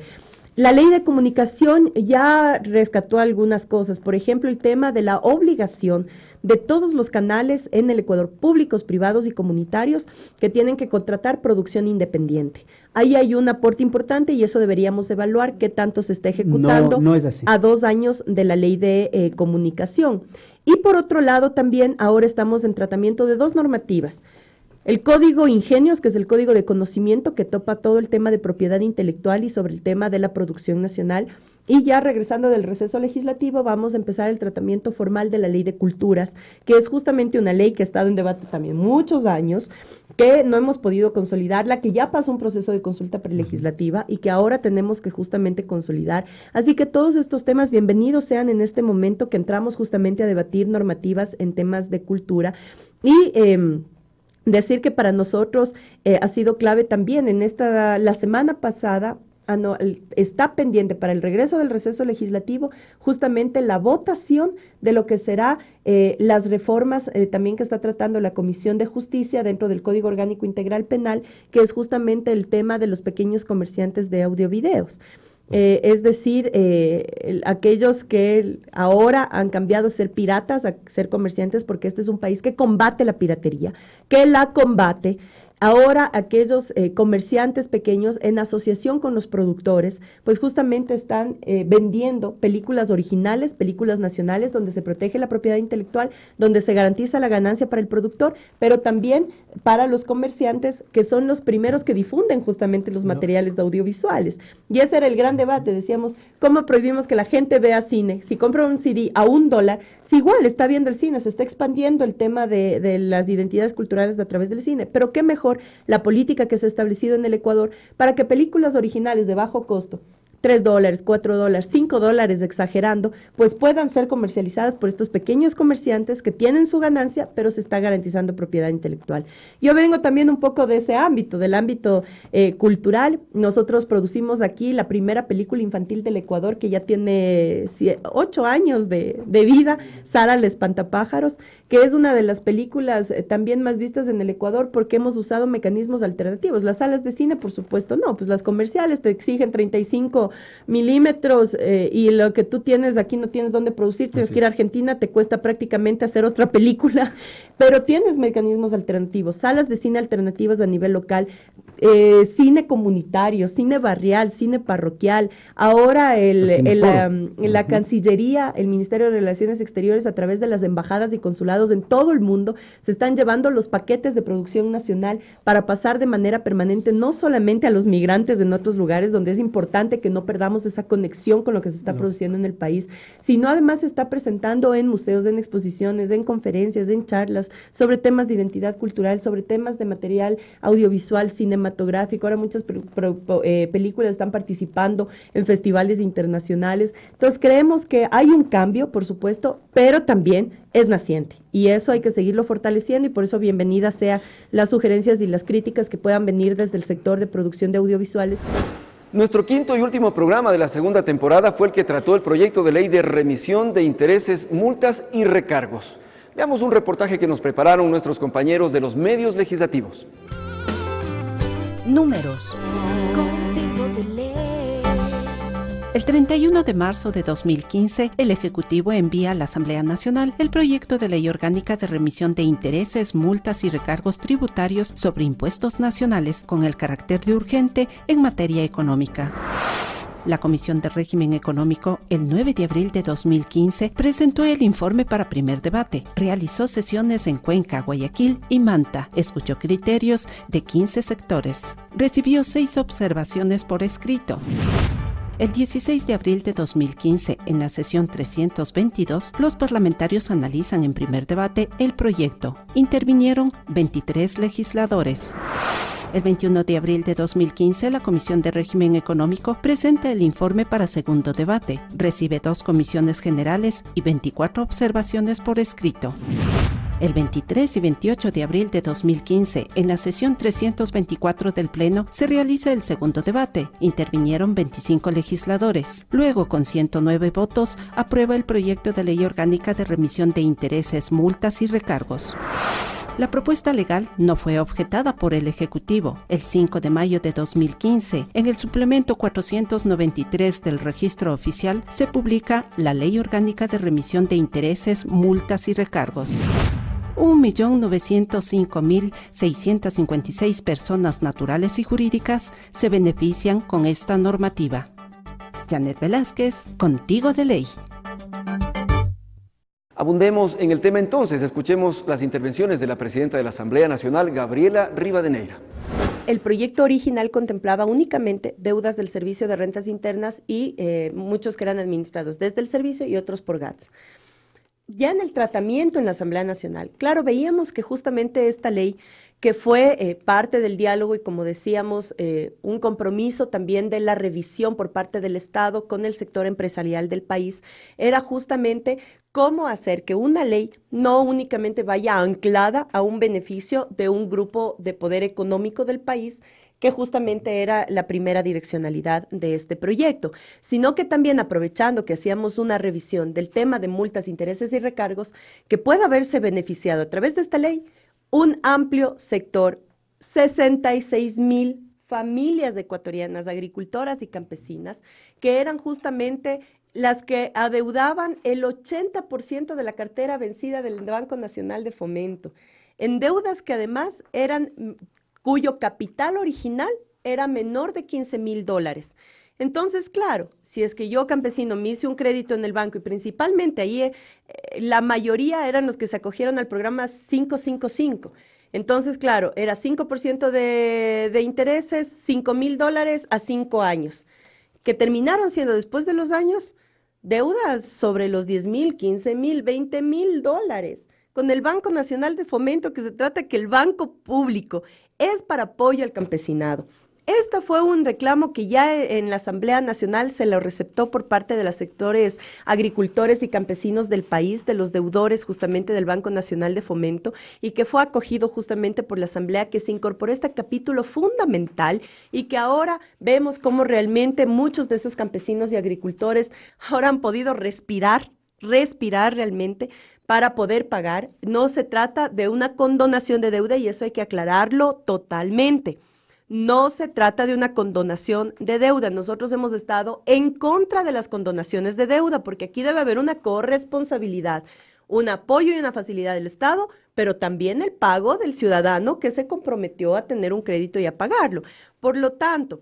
La ley de comunicación ya rescató algunas cosas, por ejemplo, el tema de la obligación de todos los canales en el Ecuador, públicos, privados y comunitarios, que tienen que contratar producción independiente. Ahí hay un aporte importante y eso deberíamos evaluar qué tanto se está ejecutando no es así. A 2 años de la ley de comunicación. Y por otro lado también ahora estamos en tratamiento de 2 normativas. El Código Ingenios, que es el Código de Conocimiento que topa todo el tema de propiedad intelectual y sobre el tema de la producción nacional. Y ya regresando del receso legislativo vamos a empezar el tratamiento formal de la Ley de Culturas, que es justamente una ley que ha estado en debate también muchos años, que no hemos podido consolidarla, que ya pasó un proceso de consulta prelegislativa y que ahora tenemos que justamente consolidar. Así que todos estos temas bienvenidos sean en este momento que entramos justamente a debatir normativas en temas de cultura. Y decir que para nosotros ha sido clave también la semana pasada, está pendiente para el regreso del receso legislativo justamente la votación de lo que será las reformas también que está tratando la Comisión de Justicia dentro del Código Orgánico Integral Penal, que es justamente el tema de los pequeños comerciantes de audio-videos. Es decir, aquellos que ahora han cambiado a ser piratas, a ser comerciantes, porque este es un país que combate la piratería, que la combate. Ahora aquellos comerciantes pequeños en asociación con los productores, pues justamente están vendiendo películas originales, películas nacionales, donde se protege la propiedad intelectual, donde se garantiza la ganancia para el productor, pero también para los comerciantes, que son los primeros que difunden justamente los materiales audiovisuales. Y ese era el gran debate, decíamos, ¿cómo prohibimos que la gente vea cine? Si compra un CD a $1, si igual está viendo el cine, se está expandiendo el tema de las identidades culturales a través del cine, pero qué mejor la política que se ha establecido en el Ecuador para que películas originales de bajo costo, $3, $4, $5 exagerando, pues puedan ser comercializadas por estos pequeños comerciantes que tienen su ganancia, pero se está garantizando propiedad intelectual. Yo vengo también un poco de ese ámbito, del ámbito cultural. Nosotros producimos aquí la primera película infantil del Ecuador, que ya tiene 8 años de vida, Sara el Espantapájaros, que es una de las películas también más vistas en el Ecuador porque hemos usado mecanismos alternativos. Las salas de cine, por supuesto, no, pues las comerciales te exigen 35 milímetros y lo que tú tienes aquí no tienes dónde producir, tienes que ir a Argentina, te cuesta prácticamente hacer otra película, pero tienes mecanismos alternativos, salas de cine alternativas a nivel local, cine comunitario, cine barrial, cine parroquial. Ahora la Cancillería, el Ministerio de Relaciones Exteriores, a través de las embajadas y consulados en todo el mundo, se están llevando los paquetes de producción nacional para pasar de manera permanente no solamente a los migrantes en otros lugares, donde es importante que no perdamos esa conexión con lo que se está produciendo en el país, sino además se está presentando en museos, en exposiciones, en conferencias, en charlas, sobre temas de identidad cultural, sobre temas de material audiovisual, cinematográfico. Ahora muchas películas están participando en festivales internacionales. Entonces creemos que hay un cambio, por supuesto, pero también es naciente y eso hay que seguirlo fortaleciendo y por eso bienvenidas sean las sugerencias y las críticas que puedan venir desde el sector de producción de audiovisuales. Nuestro quinto y último programa de la segunda temporada fue el que trató el proyecto de ley de remisión de intereses, multas y recargos. Veamos un reportaje que nos prepararon nuestros compañeros de los medios legislativos. Números. Contigo de ley. El 31 de marzo de 2015, el Ejecutivo envía a la Asamblea Nacional el proyecto de ley orgánica de remisión de intereses, multas y recargos tributarios sobre impuestos nacionales con el carácter de urgente en materia económica. La Comisión de Régimen Económico, el 9 de abril de 2015, presentó el informe para primer debate. Realizó sesiones en Cuenca, Guayaquil y Manta. Escuchó criterios de 15 sectores. Recibió 6 observaciones por escrito. El 16 de abril de 2015, en la sesión 322, los parlamentarios analizan en primer debate el proyecto. Intervinieron 23 legisladores. El 21 de abril de 2015, la Comisión de Régimen Económico presenta el informe para segundo debate. Recibe 2 comisiones generales y 24 observaciones por escrito. El 23 y 28 de abril de 2015, en la sesión 324 del Pleno, se realiza el segundo debate. Intervinieron 25 legisladores. Luego, con 109 votos, aprueba el proyecto de ley orgánica de remisión de intereses, multas y recargos. La propuesta legal no fue objetada por el Ejecutivo. El 5 de mayo de 2015, en el suplemento 493 del Registro Oficial, se publica la Ley Orgánica de Remisión de Intereses, Multas y Recargos. 1.905.656 personas naturales y jurídicas se benefician con esta normativa. Janet Velázquez, Contigo de Ley. Abundemos en el tema entonces, escuchemos las intervenciones de la presidenta de la Asamblea Nacional, Gabriela Rivadeneira. El proyecto original contemplaba únicamente deudas del Servicio de Rentas Internas y muchos que eran administrados desde el servicio y otros por GATS. Ya en el tratamiento en la Asamblea Nacional, claro, veíamos que justamente esta ley, que fue parte del diálogo y, como decíamos, un compromiso también de la revisión por parte del Estado con el sector empresarial del país, era justamente cómo hacer que una ley no únicamente vaya anclada a un beneficio de un grupo de poder económico del país, que justamente era la primera direccionalidad de este proyecto, sino que también aprovechando que hacíamos una revisión del tema de multas, intereses y recargos, que pueda haberse beneficiado a través de esta ley un amplio sector, 66,000 familias ecuatorianas, agricultoras y campesinas, que eran justamente las que adeudaban el 80% de la cartera vencida del Banco Nacional de Fomento, en deudas que además cuyo capital original era menor de $15,000. Entonces, claro, si es que yo, campesino, me hice un crédito en el banco y principalmente ahí la mayoría eran los que se acogieron al programa 555. Entonces, claro, era 5% de intereses, $5,000 a 5 años, que terminaron siendo después de los años deudas sobre los $10,000, $15,000, $20,000. Con el Banco Nacional de Fomento, que se trata que el banco público es para apoyo al campesinado. Este fue un reclamo que ya en la Asamblea Nacional se lo receptó por parte de los sectores agricultores y campesinos del país, de los deudores justamente del Banco Nacional de Fomento, y que fue acogido justamente por la Asamblea, que se incorporó este capítulo fundamental y que ahora vemos cómo realmente muchos de esos campesinos y agricultores ahora han podido respirar realmente para poder pagar. No se trata de una condonación de deuda y eso hay que aclararlo totalmente. No se trata de una condonación de deuda. Nosotros hemos estado en contra de las condonaciones de deuda porque aquí debe haber una corresponsabilidad, un apoyo y una facilidad del Estado, pero también el pago del ciudadano que se comprometió a tener un crédito y a pagarlo. Por lo tanto,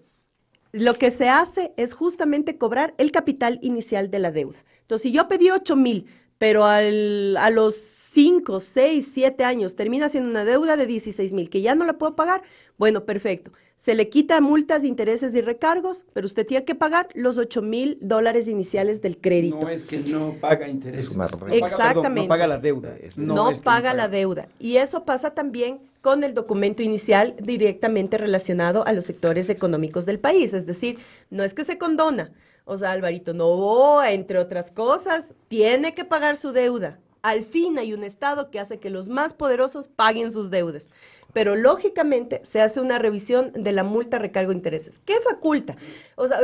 lo que se hace es justamente cobrar el capital inicial de la deuda. Entonces, si yo pedí 8,000, pero a los 5, 6, 7 años termina siendo una deuda de 16,000, que ya no la puedo pagar, bueno, perfecto. Se le quita multas, intereses y recargos, pero usted tiene que pagar los $8,000 iniciales del crédito. No es que no paga intereses. Exactamente. No paga la deuda. No paga la deuda. Y eso pasa también con el documento inicial directamente relacionado a los sectores económicos del país. Es decir, no es que se condona. O sea, Alvarito, no, entre otras cosas, tiene que pagar su deuda. Al fin hay un Estado que hace que los más poderosos paguen sus deudas. pero lógicamente se hace una revisión de la multa recargo de intereses. ¿Qué faculta? O sea,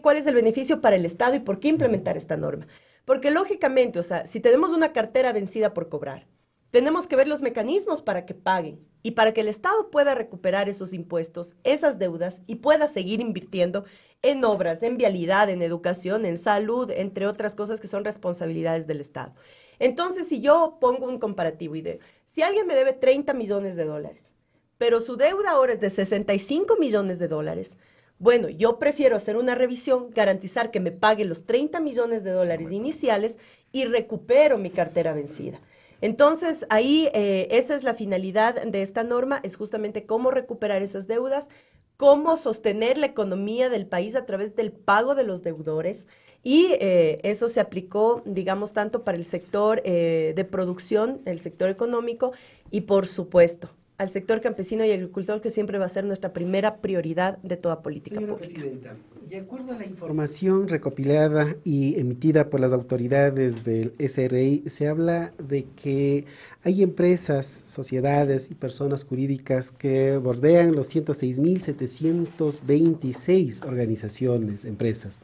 ¿cuál es el beneficio para el Estado y por qué implementar esta norma? Porque lógicamente, o sea, si tenemos una cartera vencida por cobrar, tenemos que ver los mecanismos para que paguen y para que el Estado pueda recuperar esos impuestos, esas deudas y pueda seguir invirtiendo en obras, en vialidad, en educación, en salud, entre otras cosas que son responsabilidades del Estado. Entonces, si yo pongo un comparativo y digo, si alguien me debe 30 millones de dólares, pero su deuda ahora es de 65 millones de dólares, bueno, yo prefiero hacer una revisión, garantizar que me pague los 30 millones de dólares iniciales y recupero mi cartera vencida. Entonces, ahí esa es la finalidad de esta norma, es justamente cómo recuperar esas deudas, cómo sostener la economía del país a través del pago de los deudores, y eso se aplicó, digamos, tanto para el sector de producción, el sector económico, y por supuesto, al sector campesino y agricultor, que siempre va a ser nuestra primera prioridad de toda política pública. Presidenta, de acuerdo a la información recopilada y emitida por las autoridades del SRI, se habla de que hay empresas, sociedades y personas jurídicas que bordean los 106.726 organizaciones, empresas.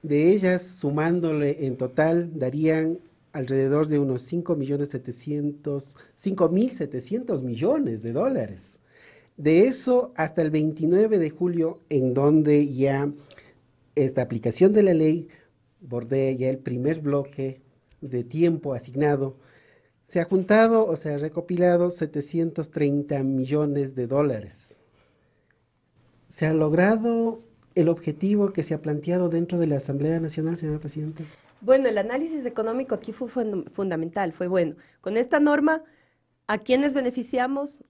De ellas, sumándole en total, darían alrededor de unos 5.700 millones de dólares. De eso hasta el 29 de julio, en donde ya esta aplicación de la ley bordea ya el primer bloque de tiempo asignado, se ha juntado o se ha recopilado 730 millones de dólares. ¿Se ha logrado el objetivo que se ha planteado dentro de la Asamblea Nacional, señora Presidenta? Bueno, el análisis económico aquí fue fundamental, fue bueno. Con esta norma, ¿a quiénes beneficiamos?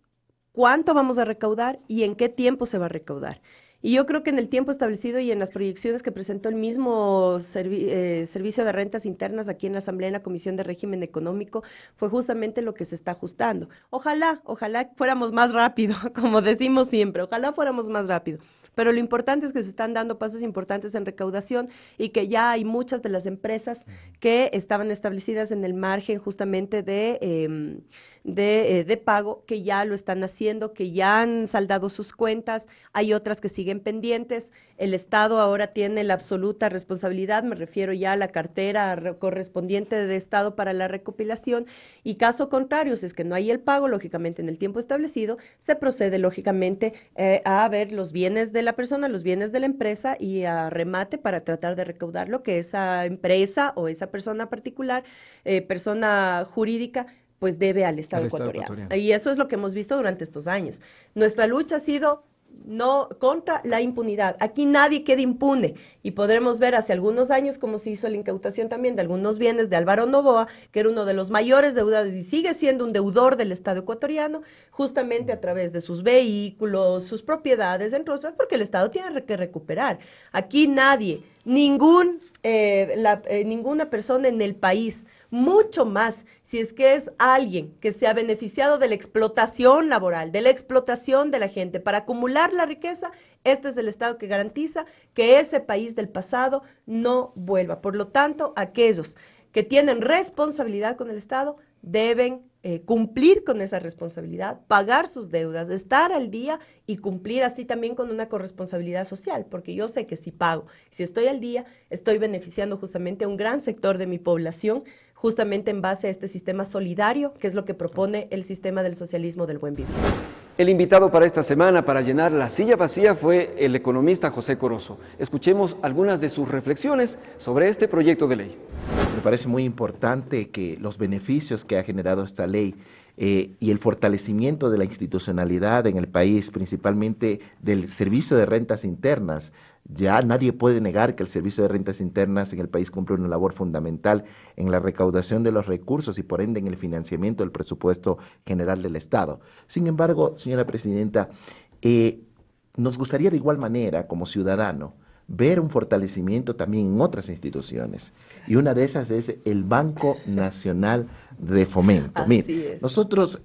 ¿Cuánto vamos a recaudar? ¿Y en qué tiempo se va a recaudar? Y yo creo que en el tiempo establecido y en las proyecciones que presentó el mismo Servicio de Rentas Internas aquí en la Asamblea, en la Comisión de Régimen Económico, fue justamente lo que se está ajustando. Ojalá fuéramos más rápido, como decimos siempre, ojalá fuéramos más rápido. Pero lo importante es que se están dando pasos importantes en recaudación y que ya hay muchas de las empresas que estaban establecidas en el margen justamente de pago, que ya lo están haciendo, que ya han saldado sus cuentas, hay otras que siguen pendientes. El Estado ahora tiene la absoluta responsabilidad, me refiero ya a la cartera correspondiente de Estado para la recopilación, y caso contrario, si es que no hay el pago, lógicamente en el tiempo establecido, se procede lógicamente a ver los bienes de la persona, los bienes de la empresa y a remate para tratar de recaudar lo que esa empresa o esa persona particular, persona jurídica, pues debe al Estado ecuatoriano. Y eso es lo que hemos visto durante estos años. Nuestra lucha ha sido no contra la impunidad. Aquí nadie queda impune y podremos ver hace algunos años cómo se hizo la incautación también de algunos bienes de Álvaro Noboa, que era uno de los mayores deudores y sigue siendo un deudor del Estado ecuatoriano, justamente a través de sus vehículos, sus propiedades, entre otras, porque el Estado tiene que recuperar. Aquí nadie, ninguna persona en el país, mucho más si es que es alguien que se ha beneficiado de la explotación laboral, de la explotación de la gente para acumular la riqueza, este es el Estado que garantiza que ese país del pasado no vuelva. Por lo tanto, aquellos que tienen responsabilidad con el Estado deben cumplir con esa responsabilidad, pagar sus deudas, estar al día y cumplir así también con una corresponsabilidad social, porque yo sé que si pago, si estoy al día, estoy beneficiando justamente a un gran sector de mi población, justamente en base a este sistema solidario, que es lo que propone el sistema del socialismo del buen vivir. El invitado para esta semana para llenar la silla vacía fue el economista José Corozo. Escuchemos algunas de sus reflexiones sobre este proyecto de ley. Me parece muy importante que los beneficios que ha generado esta ley y el fortalecimiento de la institucionalidad en el país, principalmente del Servicio de Rentas Internas. Ya nadie puede negar que el Servicio de Rentas Internas en el país cumple una labor fundamental en la recaudación de los recursos y por ende en el financiamiento del presupuesto general del Estado. Sin embargo, señora Presidenta, nos gustaría de igual manera, como ciudadano, ver un fortalecimiento también en otras instituciones. Y una de esas es el Banco Nacional de Fomento. Mire, nosotros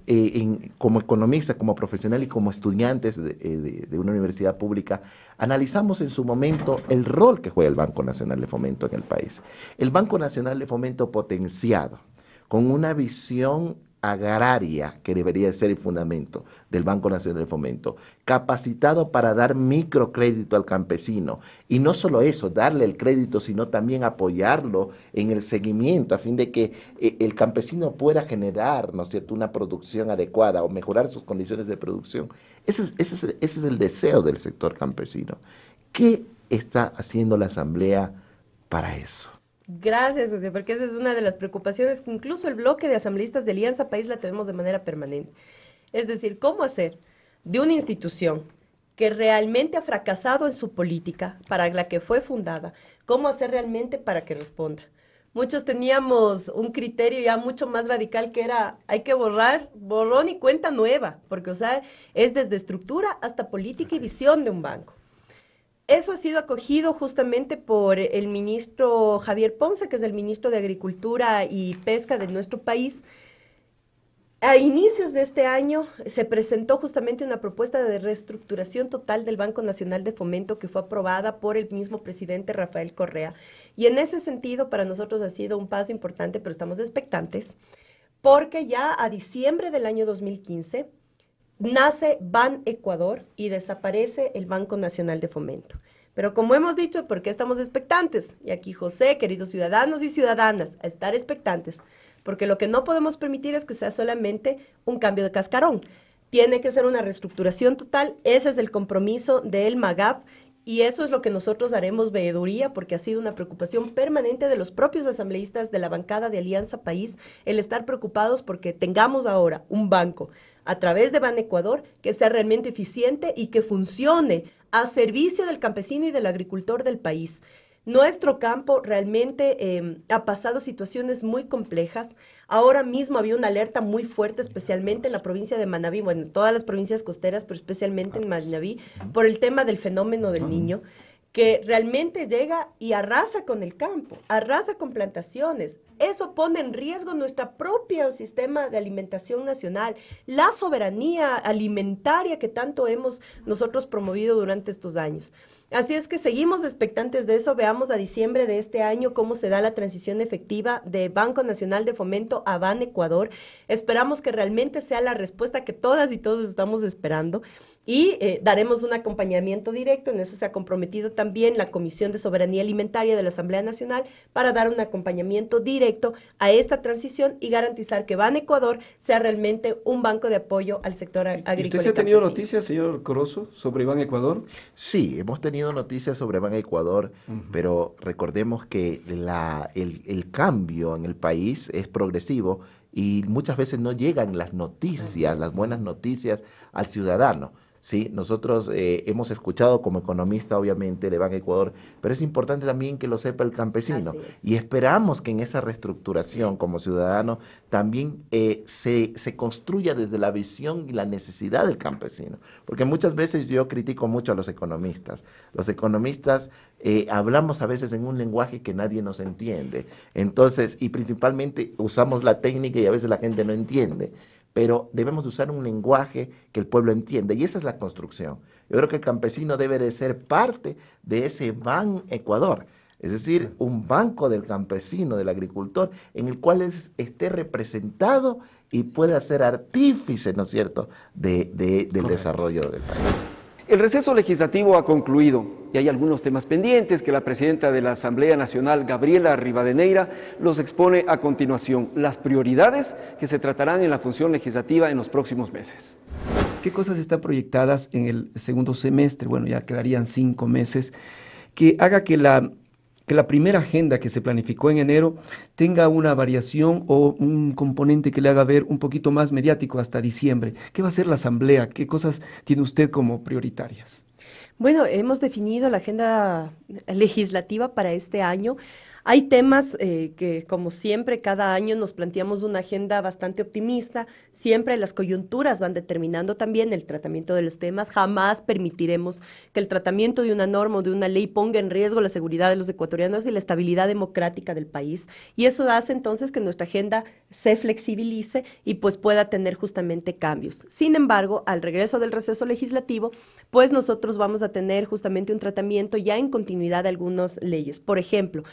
como economistas, como profesionales y como estudiantes de una universidad pública, analizamos en su momento el rol que juega el Banco Nacional de Fomento en el país. El Banco Nacional de Fomento potenciado, con una visión agraria, que debería ser el fundamento del Banco Nacional de Fomento, capacitado para dar microcrédito al campesino, y no solo eso, darle el crédito, sino también apoyarlo en el seguimiento, a fin de que el campesino pueda generar, ¿no es cierto?, una producción adecuada o mejorar sus condiciones de producción. Ese es el deseo del sector campesino. ¿Qué está haciendo la Asamblea para eso? Gracias, José, porque esa es una de las preocupaciones que incluso el bloque de asambleístas de Alianza País la tenemos de manera permanente. Es decir, ¿cómo hacer de una institución que realmente ha fracasado en su política para la que fue fundada, cómo hacer realmente para que responda? Muchos teníamos un criterio ya mucho más radical que era, hay que borrar, borrón y cuenta nueva, porque, o sea, es desde estructura hasta política y visión de un banco. Eso ha sido acogido justamente por el ministro Javier Ponce, que es el ministro de Agricultura y Pesca de nuestro país. A inicios de este año se presentó justamente una propuesta de reestructuración total del Banco Nacional de Fomento que fue aprobada por el mismo presidente Rafael Correa. Y en ese sentido para nosotros ha sido un paso importante, pero estamos expectantes, porque ya a diciembre del año 2015 nace Ban Ecuador y desaparece el Banco Nacional de Fomento. Pero como hemos dicho, ¿por qué estamos expectantes? Y aquí José, queridos ciudadanos y ciudadanas, a estar expectantes, porque lo que no podemos permitir es que sea solamente un cambio de cascarón. Tiene que ser una reestructuración total, ese es el compromiso del MAGAF, y eso es lo que nosotros haremos veeduría, porque ha sido una preocupación permanente de los propios asambleístas de la bancada de Alianza País, el estar preocupados porque tengamos ahora un banco a través de Ban Ecuador que sea realmente eficiente y que funcione a servicio del campesino y del agricultor del país. Nuestro campo realmente ha pasado situaciones muy complejas. Ahora mismo había una alerta muy fuerte, especialmente en la provincia de Manabí, bueno, en todas las provincias costeras, pero especialmente en Manabí, por el tema del fenómeno del Niño, que realmente llega y arrasa con el campo, arrasa con plantaciones. Eso pone en riesgo nuestro propio sistema de alimentación nacional, la soberanía alimentaria que tanto hemos nosotros promovido durante estos años. Así es que seguimos expectantes de eso. Veamos a diciembre de este año cómo se da la transición efectiva de Banco Nacional de Fomento a Ban Ecuador. Esperamos que realmente sea la respuesta que todas y todos estamos esperando. Y daremos un acompañamiento directo, en eso se ha comprometido también la Comisión de Soberanía Alimentaria de la Asamblea Nacional para dar un acompañamiento directo a esta transición y garantizar que Ban Ecuador sea realmente un banco de apoyo al sector agrícola. ¿Usted se ha tenido noticias, señor Corozo, sobre Ban Ecuador? Sí, hemos tenido noticias sobre Ban Ecuador, pero recordemos que el cambio en el país es progresivo y muchas veces no llegan las noticias, las buenas noticias al ciudadano. Sí, nosotros hemos escuchado como economista, obviamente, de Ban Ecuador, pero es importante también que lo sepa el campesino. Y esperamos que en esa reestructuración como ciudadano también se construya desde la visión y la necesidad del campesino. Porque muchas veces yo critico mucho a los economistas. Los economistas hablamos a veces en un lenguaje que nadie nos entiende. Entonces, y principalmente usamos la técnica y a veces la gente no entiende. Pero debemos usar un lenguaje que el pueblo entienda, y esa es la construcción. Yo creo que el campesino debe de ser parte de ese Ban Ecuador, es decir, un banco del campesino, del agricultor, en el cual él esté representado y pueda ser artífice, ¿no es cierto?, del desarrollo del país. El receso legislativo ha concluido y hay algunos temas pendientes que la presidenta de la Asamblea Nacional, Gabriela Rivadeneira, los expone a continuación, las prioridades que se tratarán en la función legislativa en los próximos meses. ¿Qué cosas están proyectadas en el segundo semestre? Bueno, ya quedarían 5 meses, que haga que la primera agenda que se planificó en enero tenga una variación o un componente que le haga ver un poquito más mediático hasta diciembre. ¿Qué va a hacer la Asamblea? ¿Qué cosas tiene usted como prioritarias? Bueno, hemos definido la agenda legislativa para este año. Hay temas que, como siempre, cada año nos planteamos una agenda bastante optimista. Siempre las coyunturas van determinando también el tratamiento de los temas. Jamás permitiremos que el tratamiento de una norma o de una ley ponga en riesgo la seguridad de los ecuatorianos y la estabilidad democrática del país. Y eso hace entonces que nuestra agenda se flexibilice y pues pueda tener justamente cambios. Sin embargo, al regreso del receso legislativo, pues nosotros vamos a tener justamente un tratamiento ya en continuidad de algunas leyes. Por ejemplo,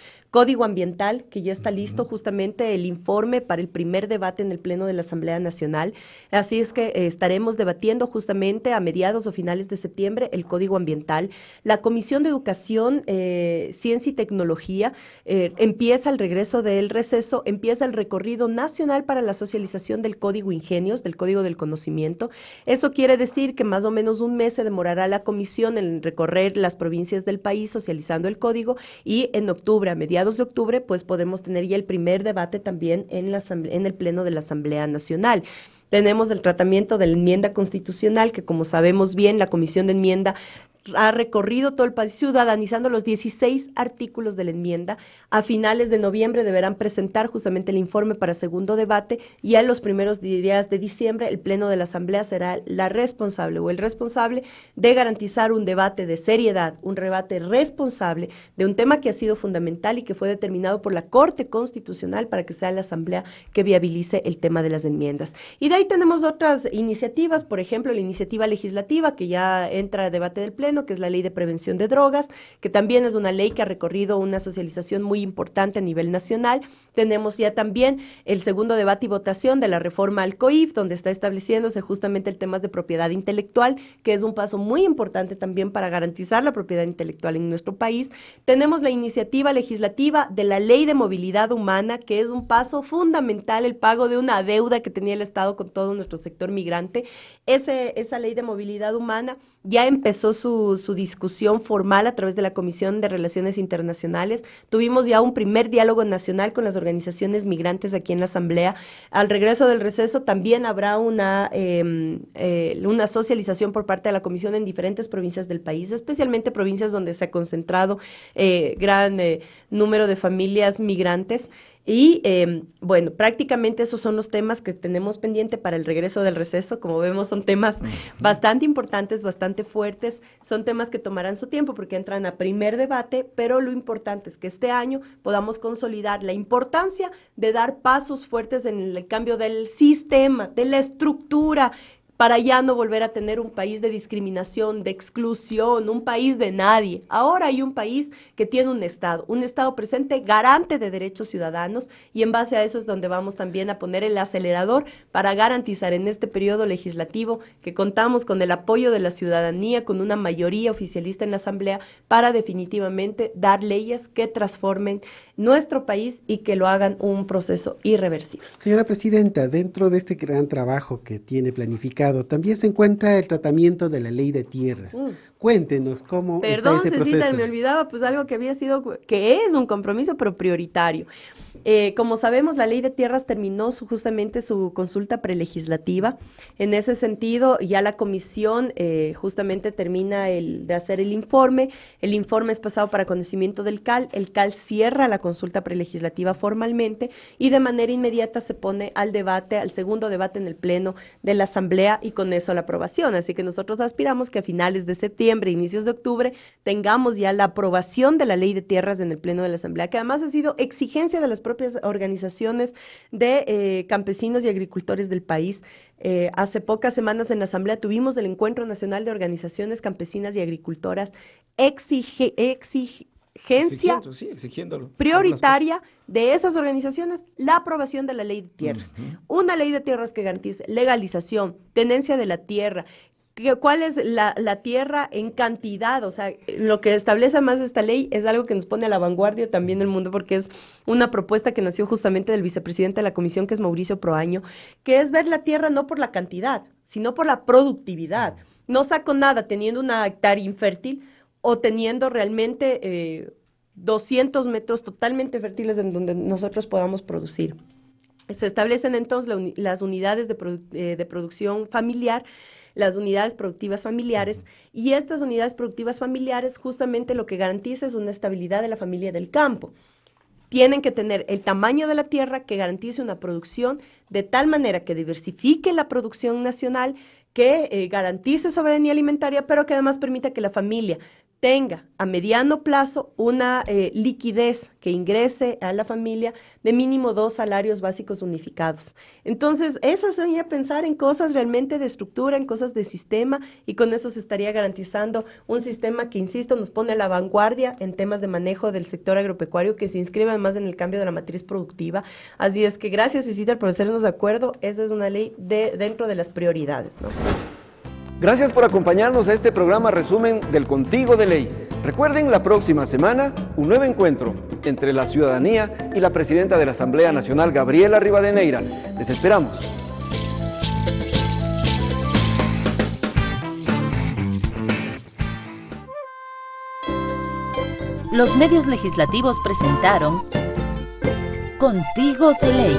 Código Ambiental, que ya está listo justamente el informe para el primer debate en el Pleno de la Asamblea Nacional. Así es que estaremos debatiendo justamente a mediados o finales de septiembre el Código Ambiental. La Comisión de Educación, Ciencia y Tecnología empieza el regreso del receso, empieza el recorrido nacional para la socialización del Código Ingenios, del Código del Conocimiento. Eso quiere decir que más o menos un mes se demorará la comisión en recorrer las provincias del país socializando el código, y en octubre, a mediados de octubre, pues podemos tener ya el primer debate también en el Pleno de la Asamblea Nacional. Tenemos el tratamiento de la enmienda constitucional, que como sabemos bien, la Comisión de Enmienda ha recorrido todo el país ciudadanizando los 16 artículos de la enmienda. A finales de noviembre deberán presentar justamente el informe para segundo debate, y a los primeros días de diciembre el Pleno de la Asamblea será la responsable o el responsable de garantizar un debate de seriedad, un debate responsable de un tema que ha sido fundamental y que fue determinado por la Corte Constitucional para que sea la Asamblea que viabilice el tema de las enmiendas. Y de ahí tenemos otras iniciativas, por ejemplo, la iniciativa legislativa que ya entra a debate del Pleno, que es la Ley de Prevención de Drogas, que también es una ley que ha recorrido una socialización muy importante a nivel nacional. Tenemos ya también el segundo debate y votación de la reforma al COIF, donde está estableciéndose justamente el tema de propiedad intelectual, que es un paso muy importante también para garantizar la propiedad intelectual en nuestro país. Tenemos la iniciativa legislativa de la Ley de Movilidad Humana, que es un paso fundamental, el pago de una deuda que tenía el Estado con todo nuestro sector migrante. Esa Ley de Movilidad Humana ya empezó su discusión formal a través de la Comisión de Relaciones Internacionales. Tuvimos ya un primer diálogo nacional con las organizaciones migrantes aquí en la Asamblea. Al regreso del receso también habrá una socialización por parte de la Comisión en diferentes provincias del país, especialmente provincias donde se ha concentrado gran número de familias migrantes. Y bueno, prácticamente esos son los temas que tenemos pendiente para el regreso del receso. Como vemos, son temas bastante importantes, bastante fuertes, son temas que tomarán su tiempo porque entran a primer debate, pero lo importante es que este año podamos consolidar la importancia de dar pasos fuertes en el cambio del sistema, de la estructura, para ya no volver a tener un país de discriminación, de exclusión, un país de nadie. Ahora hay un país que tiene un Estado presente, garante de derechos ciudadanos, y en base a eso es donde vamos también a poner el acelerador para garantizar en este periodo legislativo que contamos con el apoyo de la ciudadanía, con una mayoría oficialista en la Asamblea, para definitivamente dar leyes que transformen nuestro país y que lo hagan un proceso irreversible. Señora Presidenta, dentro de este gran trabajo que tiene planificado, también se encuentra el tratamiento de la Ley de Tierras. Cuéntenos cómo está ese proceso. Perdón, me olvidaba pues algo que es un compromiso, pero prioritario. Como sabemos, la Ley de Tierras terminó justamente su consulta prelegislativa. En ese sentido, ya la comisión justamente termina de hacer el informe. El informe es pasado para conocimiento del CAL. El CAL cierra la consulta prelegislativa formalmente y de manera inmediata se pone al debate, al segundo debate en el Pleno de la Asamblea, y con eso la aprobación. Así que nosotros aspiramos que a finales de septiembre, inicios de octubre, tengamos ya la aprobación de la Ley de Tierras en el Pleno de la Asamblea, que además ha sido exigencia de las propias organizaciones de campesinos y agricultores del país. Hace pocas semanas en la Asamblea tuvimos el Encuentro Nacional de Organizaciones Campesinas y Agricultoras exigiéndolo prioritaria de esas organizaciones, la aprobación de la Ley de Tierras. Una Ley de Tierras que garantice legalización, tenencia de la tierra, cuál es la tierra en cantidad. O sea, lo que establece más esta ley es algo que nos pone a la vanguardia también del mundo, porque es una propuesta que nació justamente del vicepresidente de la comisión, que es Mauricio Proaño, que es ver la tierra no por la cantidad, sino por la productividad. No saco nada teniendo una hectárea infértil o teniendo realmente 200 metros totalmente fértiles en donde nosotros podamos producir. Se establecen entonces las unidades de producción familiar, las unidades productivas familiares, y estas unidades productivas familiares justamente lo que garantiza es una estabilidad de la familia del campo. Tienen que tener el tamaño de la tierra que garantice una producción de tal manera que diversifique la producción nacional, que garantice soberanía alimentaria, pero que además permita que la familia tenga a mediano plazo una liquidez que ingrese a la familia de mínimo 2 salarios básicos unificados. Entonces, eso sería pensar en cosas realmente de estructura, en cosas de sistema, y con eso se estaría garantizando un sistema que, insisto, nos pone a la vanguardia en temas de manejo del sector agropecuario, que se inscribe además en el cambio de la matriz productiva. Así es que gracias, Isidar, por hacernos de acuerdo. Esa es una ley dentro de las prioridades, ¿no? Gracias por acompañarnos a este programa resumen del Contigo de Ley. Recuerden, la próxima semana, un nuevo encuentro entre la ciudadanía y la presidenta de la Asamblea Nacional, Gabriela Rivadeneira. Les esperamos. Los medios legislativos presentaron Contigo de Ley.